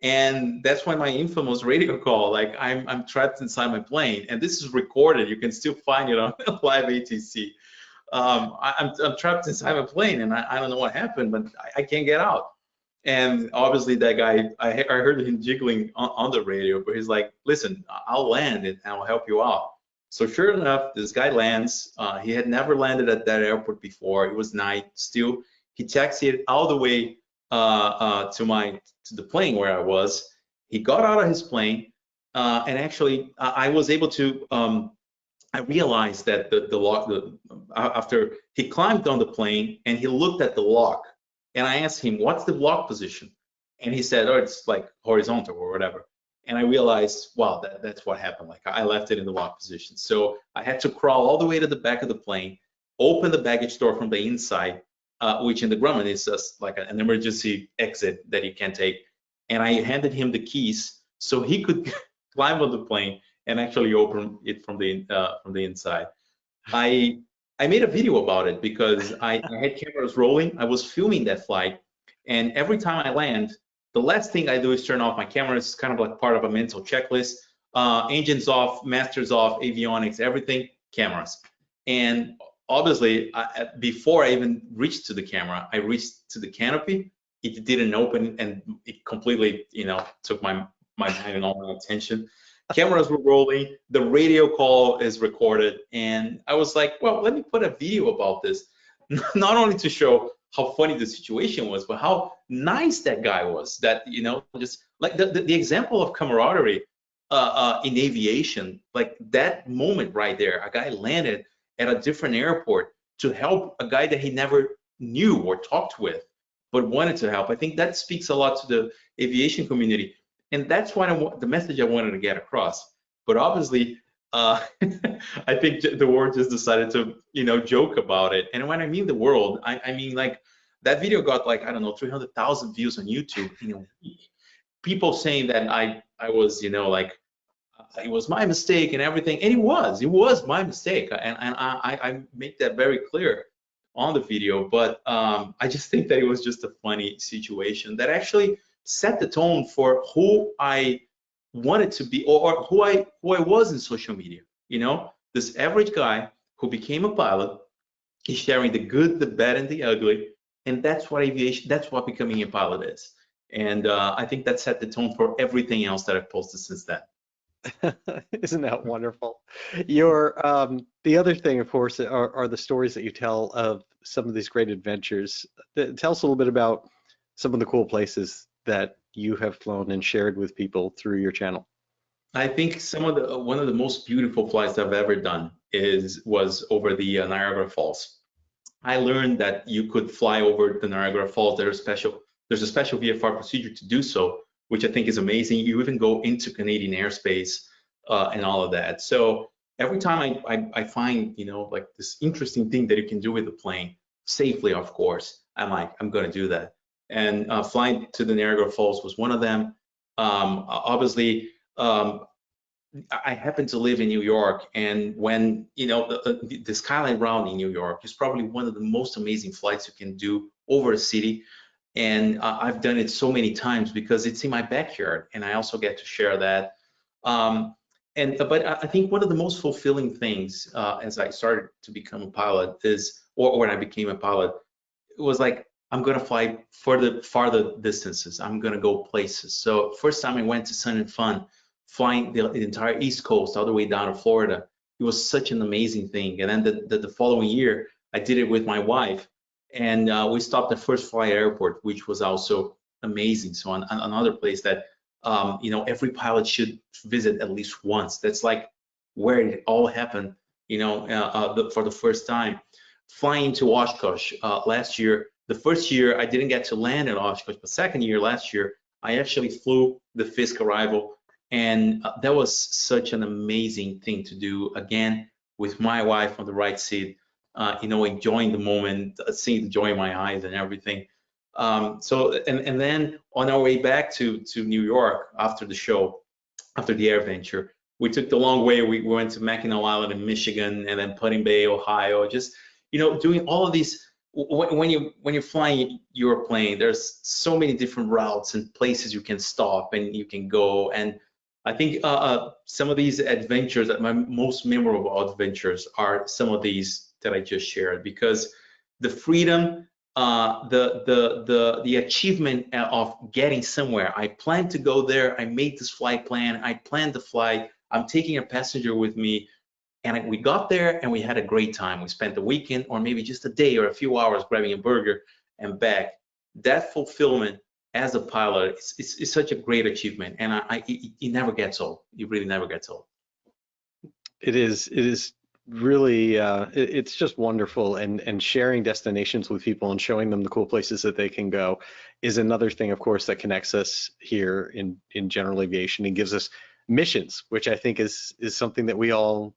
And that's when my infamous radio call, like, I'm trapped inside my plane, and this is recorded. You can still find it on live ATC. I'm trapped inside my plane, and I don't know what happened, but I can't get out. And obviously that guy, I heard him jiggling on the radio, but he's like, listen, I'll land and I'll help you out. So sure enough, this guy lands. He had never landed at that airport before. It was night still. He taxied all the way to the plane where I was. He got out of his plane, and actually I was able to. I realized that the lock. After he climbed on the plane and he looked at the lock, and I asked him, "What's the lock position?" And he said, "Oh, it's like horizontal or whatever." And I realized, wow, that's what happened. Like, I left it in the lock position. So I had to crawl all the way to the back of the plane, open the baggage door from the inside, which in the Grumman is just like an emergency exit that you can take. And I handed him the keys so he could climb on the plane and actually open it from the inside. I made a video about it because I had cameras rolling. I was filming that flight, and every time I land, the last thing I do is turn off my cameras. It's kind of like part of a mental checklist. Engines off, masters off, avionics, everything, cameras. And obviously, before I even reached to the camera, I reached to the canopy. It didn't open, and it completely, took my mind and all my attention. Cameras were rolling, the radio call is recorded, and I was like, well, let me put a video about this, not only to show how funny the situation was, but how nice that guy was. That, just like the example of camaraderie in aviation, like that moment right there, a guy landed at a different airport to help a guy that he never knew or talked with, but wanted to help. I think that speaks a lot to the aviation community. And that's what the message I wanted to get across. But obviously, I think the world just decided to, joke about it. And when I mean the world, I mean, like, that video got, like, I don't know, 300,000 views on YouTube in a week. People saying that I was, like, it was my mistake and everything. And it was my mistake. And I make that very clear on the video. But I just think that it was just a funny situation that actually set the tone for who I wanted to be, or who I was in social media. This average guy who became a pilot. He's sharing the good, the bad, and the ugly, and that's what aviation. That's what becoming a pilot is. And I think that set the tone for everything else that I've posted since then. Isn't that wonderful? The other thing, of course, are the stories that you tell of some of these great adventures. Tell us a little bit about some of the cool places that you have flown and shared with people through your channel. I think one of the most beautiful flights I've ever done was over the Niagara Falls. I learned that you could fly over the Niagara Falls. There's a special VFR procedure to do so, which I think is amazing. You even go into Canadian airspace and all of that. So every time I find, like, this interesting thing that you can do with the plane, safely, of course, I'm going to do that. And flying to the Niagara Falls was one of them. Obviously, I happen to live in New York, and when, the skyline round in New York is probably one of the most amazing flights you can do over a city. And I've done it so many times because it's in my backyard, and I also get to share that. But I think one of the most fulfilling things as I started to become a pilot or when I became a pilot, it was like, I'm gonna fly farther distances. I'm gonna go places. So first time I went to Sun and Fun, flying the entire East Coast all the way down to Florida, it was such an amazing thing. And then the following year, I did it with my wife, and we stopped at First Flight Airport, which was also amazing. So another place that every pilot should visit at least once. That's like where it all happened, for the first time. Flying to Oshkosh last year. The first year I didn't get to land in Oshkosh, but second year last year I actually flew the Fisk arrival And that was such an amazing thing to do, again, with my wife on the right seat, enjoying the moment, seeing the joy in my eyes and everything. And then on our way back to New York after the show, after the air venture, we took the long way. We went to Mackinac Island in Michigan, and then Put in Bay, Ohio. Just doing all of these. When you're flying your plane, there's so many different routes and places you can stop and you can go. And I think some of these adventures, my most memorable adventures, are some of these that I just shared, because the freedom, the achievement of getting somewhere. I planned to go there. I made this flight plan. I planned the flight. I'm taking a passenger with me, and we got there and we had a great time. We spent the weekend, or maybe just a day or a few hours, grabbing a burger and back. That fulfillment as a pilot is such a great achievement, and it never gets old. It really never gets old. It is really it's just wonderful, and sharing destinations with people and showing them the cool places that they can go is another thing, of course, that connects us here in general aviation and gives us missions, which I think is something that we all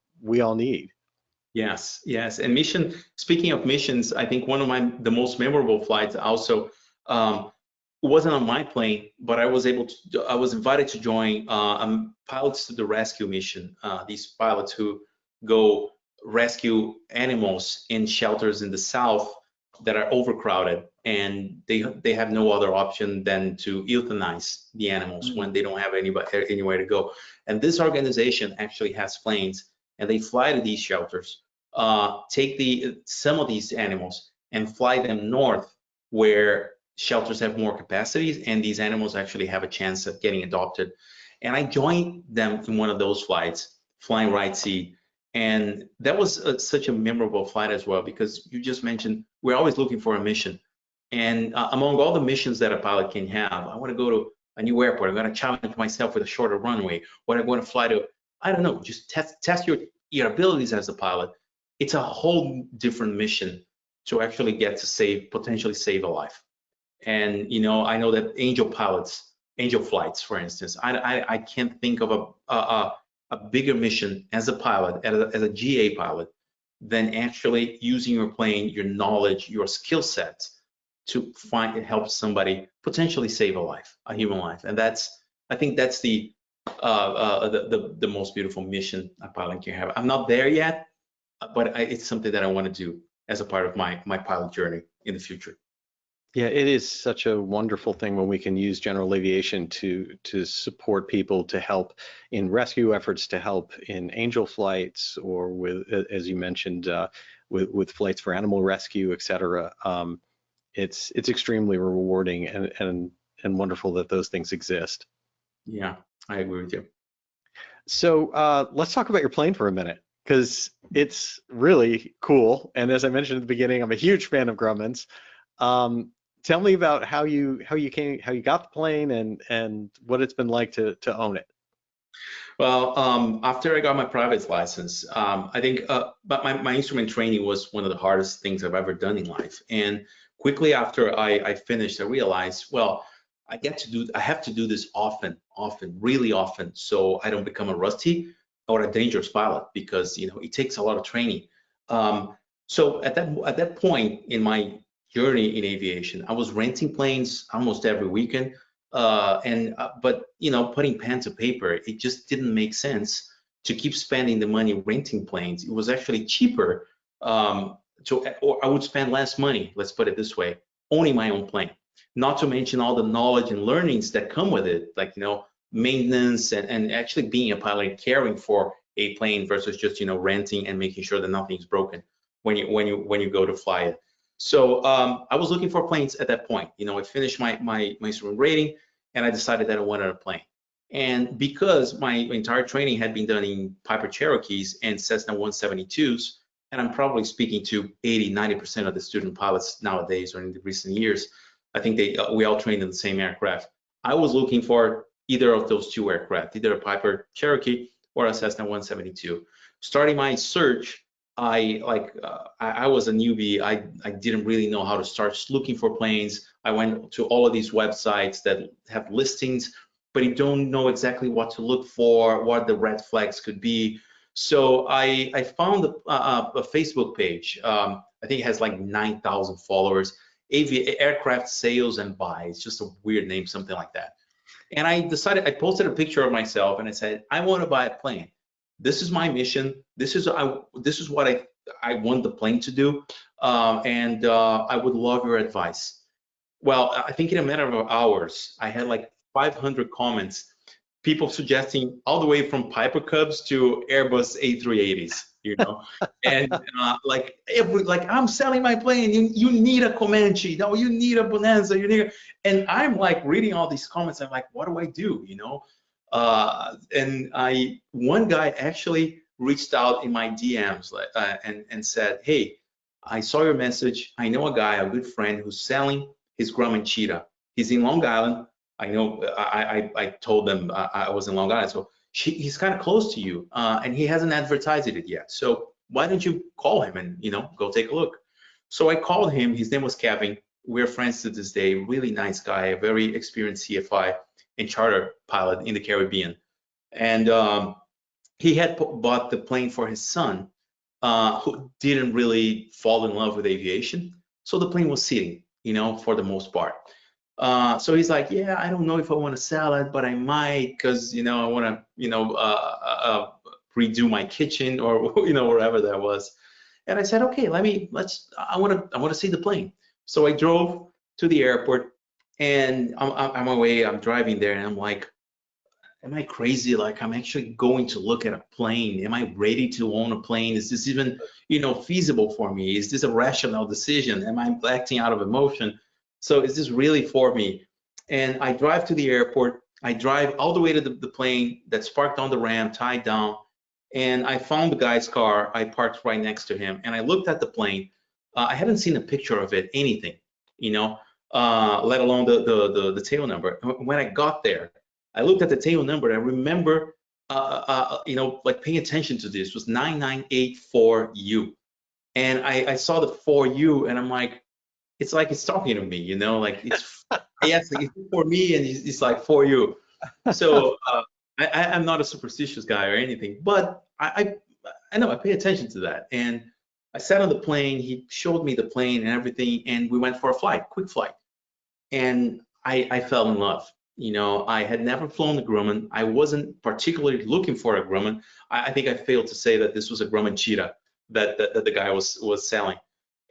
need. Yes, yes. And speaking of missions, I think one of the most memorable flights also wasn't on my plane, but I was invited to join pilots to the rescue mission. These pilots who go rescue animals in shelters in the South that are overcrowded, and they have no other option than to euthanize the animals when they don't have anywhere to go. And this organization actually has planes, and they fly to these shelters, take some of these animals and fly them north, where shelters have more capacities and these animals actually have a chance at getting adopted. And I joined them in one of those flights, flying right seat. And that was such a memorable flight as well, because you just mentioned we're always looking for a mission. And among all the missions that a pilot can have, I want to go to a new airport. I'm going to challenge myself with a shorter runway, or I'm going to fly to, I don't know, just test your abilities as a pilot. It's a whole different mission to actually get to potentially save a life. And I know that angel flights, for instance, I can't think of a bigger mission as a pilot, as a GA pilot, than actually using your plane, your knowledge, your skill sets to find and help somebody potentially save a human life. And I think that's the most beautiful mission a pilot can have. I'm not there yet, but it's something that I want to do as a part of my pilot journey in the future. Yeah, it is such a wonderful thing when we can use general aviation to support people, to help in rescue efforts, to help in angel flights, or with, as you mentioned, with flights for animal rescue, etc. It's extremely rewarding and wonderful that those things exist. Yeah, I agree with you. So let's talk about your plane for a minute, because it's really cool. And as I mentioned at the beginning, I'm a huge fan of Grumman's. Tell me about how you got the plane and what it's been like to own it. Well, after I got my private license, I think, but my instrument training was one of the hardest things I've ever done in life. And quickly after I finished, I realized, well, I have to do this often, really often, so I don't become a rusty or a dangerous pilot, because it takes a lot of training. So at that point in my journey in aviation, I was renting planes almost every weekend. But putting pen to paper, it just didn't make sense to keep spending the money renting planes. It was actually cheaper, or I would spend less money, let's put it this way, owning my own plane. Not to mention all the knowledge and learnings that come with it, like maintenance and actually being a pilot and caring for a plane versus just renting and making sure that nothing's broken when you go to fly it. So I was looking for planes at that point. I finished my instrument rating, and I decided that I wanted a plane. And because my entire training had been done in Piper Cherokees and Cessna 172s, and I'm probably speaking to 80–90% of the student pilots nowadays, or in the recent years, I think we all trained in the same aircraft. I was looking for either of those two aircraft, either a Piper Cherokee or a Cessna 172. Starting my search, I was a newbie. I didn't really know how to start looking for planes. I went to all of these websites that have listings but you don't know exactly what to look for, what the red flags could be. So I found a Facebook page. I think it has like 9,000 followers. Aircraft Sales and Buy. It's just a weird name, something like that. And I decided, I posted a picture of myself and I said, I want to buy a plane. This is my mission. This is what I want the plane to do. I would love your advice. Well, I think in a matter of hours, I had like 500 comments, people suggesting all the way from Piper Cubs to Airbus A380s, you know, and like I'm selling my plane. You need a Comanche, no, you need a Bonanza, and I'm like reading all these comments. I'm like, what do I do, you know? One guy actually reached out in my DMs and said, hey, I saw your message. I know a guy, a good friend who's selling his Grumman Cheetah. He's in Long Island. I know. I told them I was in Long Island, so he's kind of close to you, and he hasn't advertised it yet. So why don't you call him and go take a look? So I called him. His name was Kevin. We're friends to this day. Really nice guy, a very experienced CFI and charter pilot in the Caribbean, and he had bought the plane for his son, who didn't really fall in love with aviation. So the plane was sitting, for the most part. So he's like, yeah, I don't know if I want to sell it, but I might, because I want to redo my kitchen or wherever that was. And I said, okay, I want to see the plane. So I drove to the airport, and I'm away. I'm driving there, and I'm like, am I crazy? Like, I'm actually going to look at a plane. Am I ready to own a plane? Is this even feasible for me? Is this a rational decision? Am I acting out of emotion? So is this really for me? And I drive to the airport. I drive all the way to the plane that's parked on the ramp, tied down. And I found the guy's car. I parked right next to him. And I looked at the plane. I haven't seen a picture of it, anything, let alone the tail number. When I got there, I looked at the tail number. I remember, like paying attention to this. It was 9984U. And I saw the 4U, and I'm like, it's like it's talking to me, like it's yes, like it's for me, and it's like for you. So I'm not a superstitious guy or anything, but I know I pay attention to that. And I sat on the plane. He showed me the plane and everything, and we went for a flight, quick flight. And I fell in love. I had never flown the Grumman. I wasn't particularly looking for a Grumman. I think I failed to say that this was a Grumman Cheetah that the guy was selling.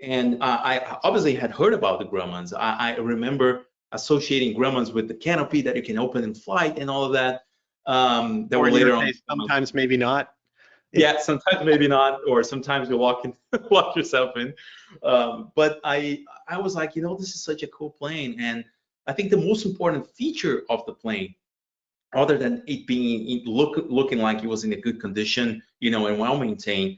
And I obviously had heard about the Grummans. I remember associating Grummans with the canopy that you can open in flight and all of that. That Or were in later your on. case, sometimes maybe not. Yeah, sometimes maybe not, or sometimes you walk yourself in. But I was like, this is such a cool plane, and I think the most important feature of the plane, other than it being looking like it was in a good condition, and well maintained,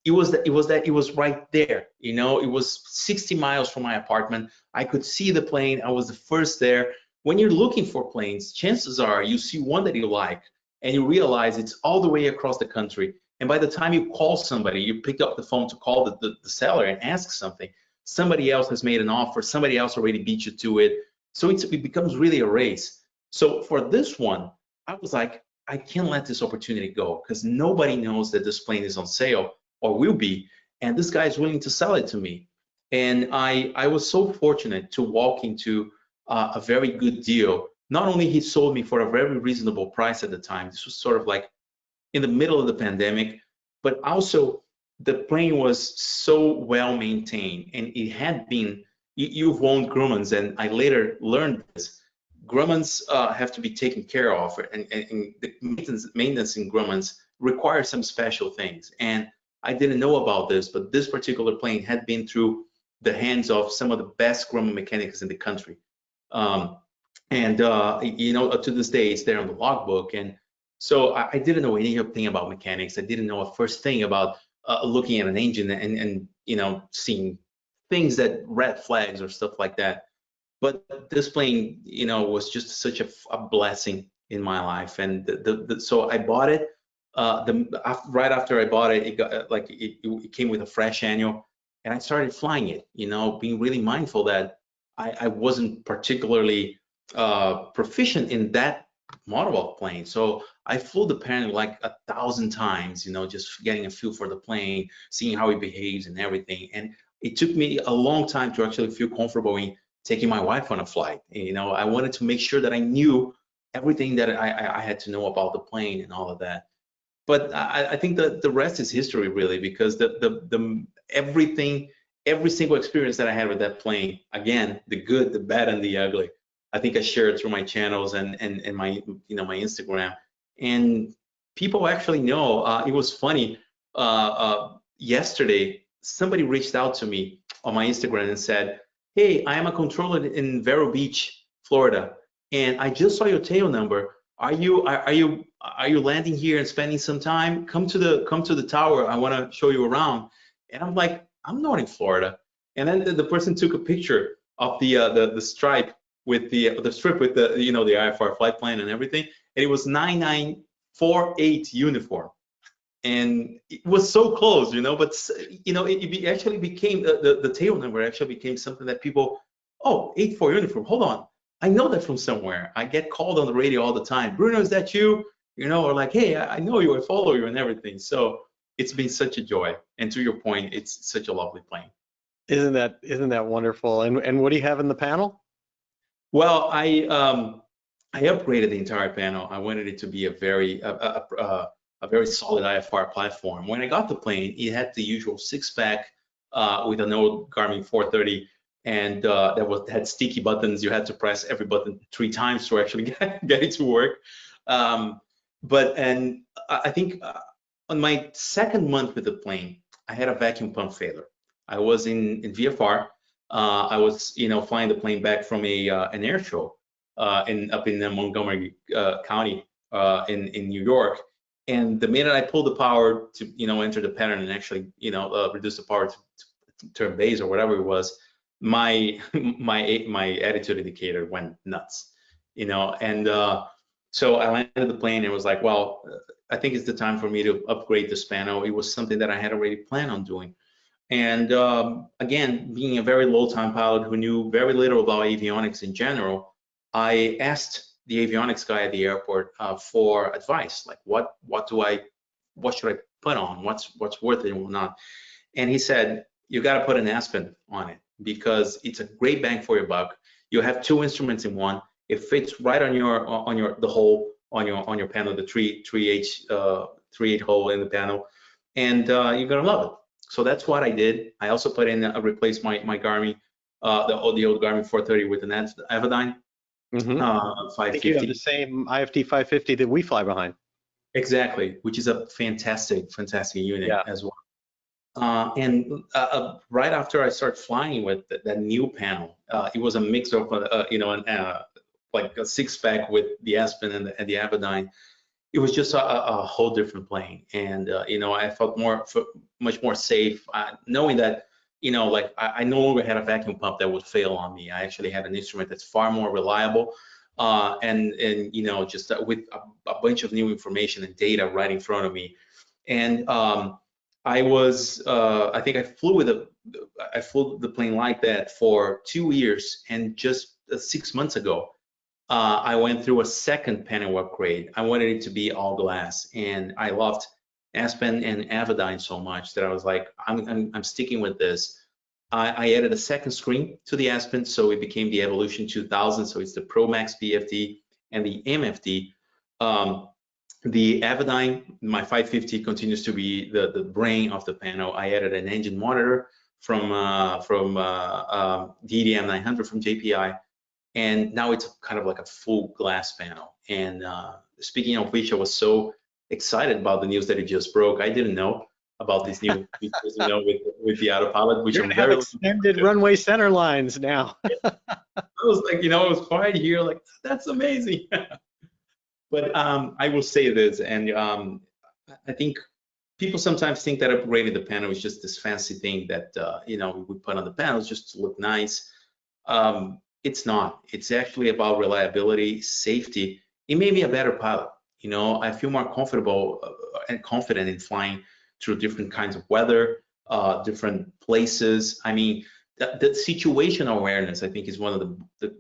it was that it was right there. It was 60 miles from my apartment. I could see the plane. I was the first there. When you're looking for planes, chances are you see one that you like, and you realize it's all the way across the country. And by the time you call somebody, you pick up the phone to call the seller and ask something, somebody else has made an offer, somebody else already beat you to it. So it becomes really a race. So for this one, I was like, I can't let this opportunity go, because nobody knows that this plane is on sale or will be, and this guy is willing to sell it to me. And I was so fortunate to walk into a very good deal. Not only he sold me for a very reasonable price at the time, this was sort of like in the middle of the pandemic, but also the plane was so well maintained, and it had been, you've owned Grummans, and I later learned this, Grummans have to be taken care of, and the maintenance in Grummans require some special things. And I didn't know about this, but this particular plane had been through the hands of some of the best Grumman mechanics in the country. To this day, it's there on the logbook. And so I didn't know anything about mechanics. I didn't know a first thing about looking at an engine and seeing things that red flags or stuff like that. But this plane, was just such a blessing in my life. And so I bought it. Right after I bought it, it got it came with a fresh annual, and I started flying it. Being really mindful that I wasn't particularly proficient in that monologue plane. So I flew the plane like 1,000 times, you know, just getting a feel for the plane, seeing how it behaves and everything. And it took me a long time to actually feel comfortable in taking my wife on a flight. You know, I wanted to make sure that I knew everything that I had to know about the plane and all of that. But I think that the rest is history, really, because the everything, every single experience that I had with that plane, again, the good, the bad, and the ugly, I think I shared through my channels and my, you know, my Instagram, and people actually know. It was funny. Yesterday, somebody reached out to me on my Instagram and said, "Hey, I am a controller in Vero Beach, Florida, and I just saw your tail number. Are you landing here and spending some time? Come to the tower. I want to show you around." And I'm like, I'm not in Florida. And then the person took a picture of the stripe with the strip with the, you know, the IFR flight plan and everything, and it was 9948 uniform. And it was so close, you know, but you know, actually became the tail number actually became something that people, oh, 84 uniform, hold on, I know that from somewhere. I get called on the radio all the time. Bruno, is that you? You know, or like, hey, I know you, I follow you and everything. So it's been such a joy. And to your point, it's such a lovely plane. Isn't that wonderful? And what do you have in the panel? Well, I upgraded the entire panel. I wanted it to be a very solid IFR platform. When I got the plane, it had the usual six-pack with an old Garmin 430, and had sticky buttons. You had to press every button 3 times to actually get it to work. And I think on my second month with the plane, I had a vacuum pump failure. I was in VFR. I was, you know, flying the plane back from an air show up in Montgomery County in New York. And the minute I pulled the power to, you know, enter the pattern and actually, you know, reduce the power to turn base or whatever it was, my attitude indicator went nuts, you know. And so I landed the plane and it was like, well, I think it's the time for me to upgrade this panel. It was something that I had already planned on doing. And again, being a very low-time pilot who knew very little about avionics in general, I asked the avionics guy at the airport for advice, like what should I put on, what's worth it and whatnot. And he said, you got to put an Aspen on it because it's a great bang for your buck. You have 2 instruments in one. It fits right on the hole on your panel, the 3/8 hole in the panel, and you're gonna love it. So that's what I did. I also put in replaced my Garmin, the old Garmin 430 with an Avidyne Mm-hmm. I think you have the 550. same IFT 550 that we fly behind. Exactly, which is a fantastic unit Yeah. as well. And right after I started flying with that new panel, it was a mix of you know, like a 6-pack with the Aspen and the Avidyne. It was just a whole different plane, and you know, I felt much more safe knowing that, you know, like I no longer had a vacuum pump that would fail on me. I actually had an instrument that's far more reliable, and you know, just with a bunch of new information and data right in front of me. And I think I flew the plane like that for 2 years, and just 6 months ago, I went through a second panel upgrade. I wanted it to be all glass, and I loved Aspen and Avidyne so much that I was like, I'm sticking with this. I added a second screen to the Aspen, so it became the Evolution 2000. So it's the Pro Max BFD and the MFD. The Avidyne, my 550, continues to be the brain of the panel. I added an engine monitor from the EDM 900 from JPI. And now it's kind of like a full glass panel. And speaking of which, I was so excited about the news that it just broke. I didn't know about this new features, you know, with the autopilot, which You're I'm gonna have very extended runway center lines now. I was like, you know, I was quiet here, like, that's amazing. But I will say this, and I think people sometimes think that upgrading the panel is just this fancy thing that you know, we put on the panels just to look nice. It's not. It's actually about reliability, safety. It made me a better pilot. You know, I feel more comfortable and confident in flying through different kinds of weather, different places. I mean, the situational awareness, I think, is one of the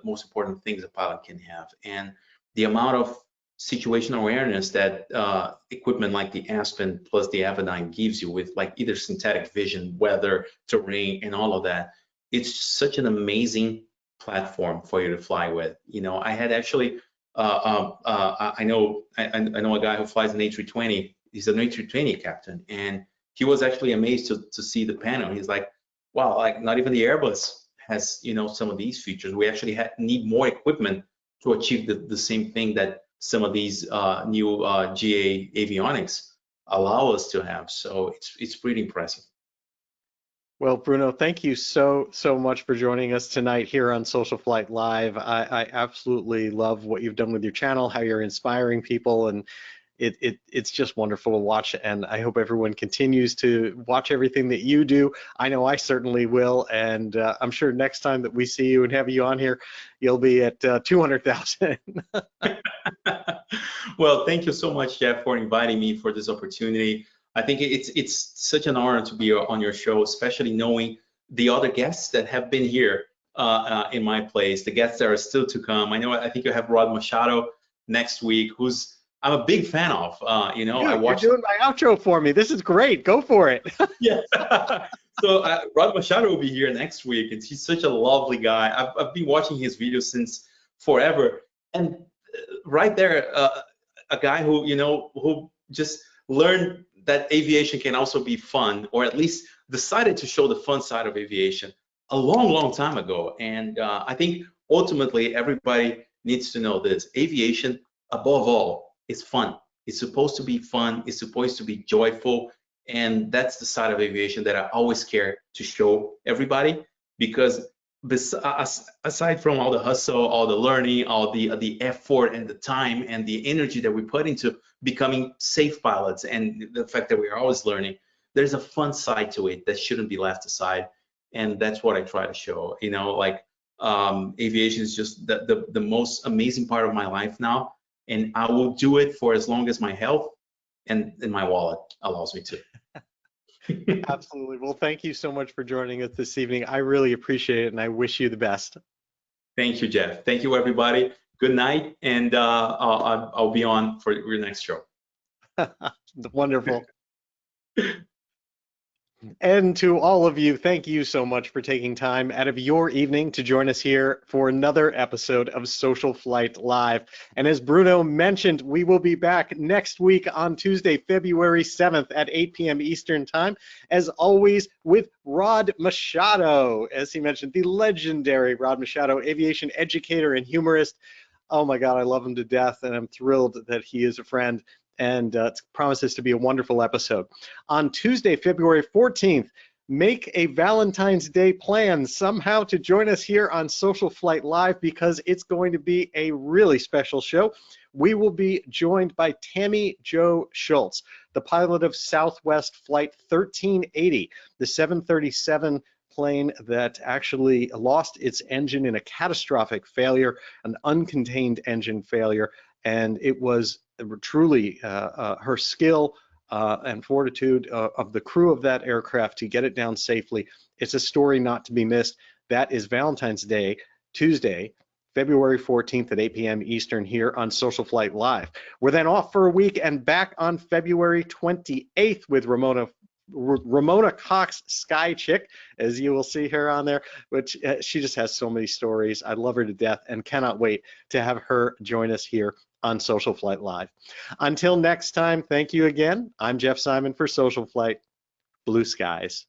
most important things a pilot can have. And the amount of situational awareness that equipment like the Aspen plus the Avionics gives you with like either synthetic vision, weather, terrain, and all of that, it's such an amazing platform for you to fly with. You know, I had actually, I know a guy who flies an A320. He's an A320 captain, and he was actually amazed to see the panel. He's like, wow, like not even the Airbus has, you know, some of these features. We actually need more equipment to achieve the same thing that some of these new GA avionics allow us to have. So it's pretty impressive. Well, Bruno, thank you so much for joining us tonight here on SocialFlight Live. I absolutely love what you've done with your channel, how you're inspiring people, and it's just wonderful to watch. And I hope everyone continues to watch everything that you do. I know I certainly will, and I'm sure next time that we see you and have you on here, you'll be at 200,000. Well, thank you so much, Jeff, for inviting me for this opportunity. I think it's such an honor to be on your show, especially knowing the other guests that have been here in my place, the guests that are still to come. I think you have Rod Machado next week, who's I'm a big fan of. You know, Dude, I watched. you're doing my outro for me. This is great. Go for it. Yeah. So Rod Machado will be here next week, and he's such a lovely guy. I've been watching his videos since forever, and right there, a guy who, you know, who just learned that aviation can also be fun, or at least decided to show the fun side of aviation a long time ago. And I think ultimately everybody needs to know this: aviation, above all, is fun. It's supposed to be fun. It's supposed to be joyful. And that's the side of aviation that I always care to show everybody, because aside from all the hustle, all the learning, all the effort and the time and the energy that we put into becoming safe pilots, and the fact that we are always learning, there's a fun side to it that shouldn't be left aside. And that's what I try to show. You know, like aviation is just the most amazing part of my life now, and I will do it for as long as my health and my wallet allows me to. Absolutely. Well, thank you so much for joining us this evening. I really appreciate it, and I wish you the best. Thank you, Jeff. Thank you, everybody. Good night, and I'll be on for your next show. Wonderful. And to all of you, thank you so much for taking time out of your evening to join us here for another episode of SocialFlight Live. And as Bruno mentioned, we will be back next week on Tuesday, February 7th at 8 p.m. Eastern Time, as always, with Rod Machado. As he mentioned, the legendary Rod Machado, aviation educator and humorist. Oh my God, I love him to death, and I'm thrilled that he is a friend. And it promises to be a wonderful episode. On Tuesday, February 14th, make a Valentine's Day plan somehow to join us here on SocialFlight Live, because it's going to be a really special show. We will be joined by Tammy Jo Schultz, the pilot of Southwest Flight 1380, the 737 plane that actually lost its engine in a catastrophic failure, an uncontained engine failure, and it was truly her skill and fortitude of the crew of that aircraft to get it down safely. It's a story not to be missed. That is Valentine's Day, Tuesday, February 14th at 8 p.m. Eastern here on SocialFlight Live. We're then off for a week and back on February 28th with Ramona Cox, Sky Chick, as you will see her on there, which she just has so many stories. I love her to death and cannot wait to have her join us here on SocialFlight Live. Until next time, thank you again. I'm Jeff Simon for SocialFlight. Blue skies.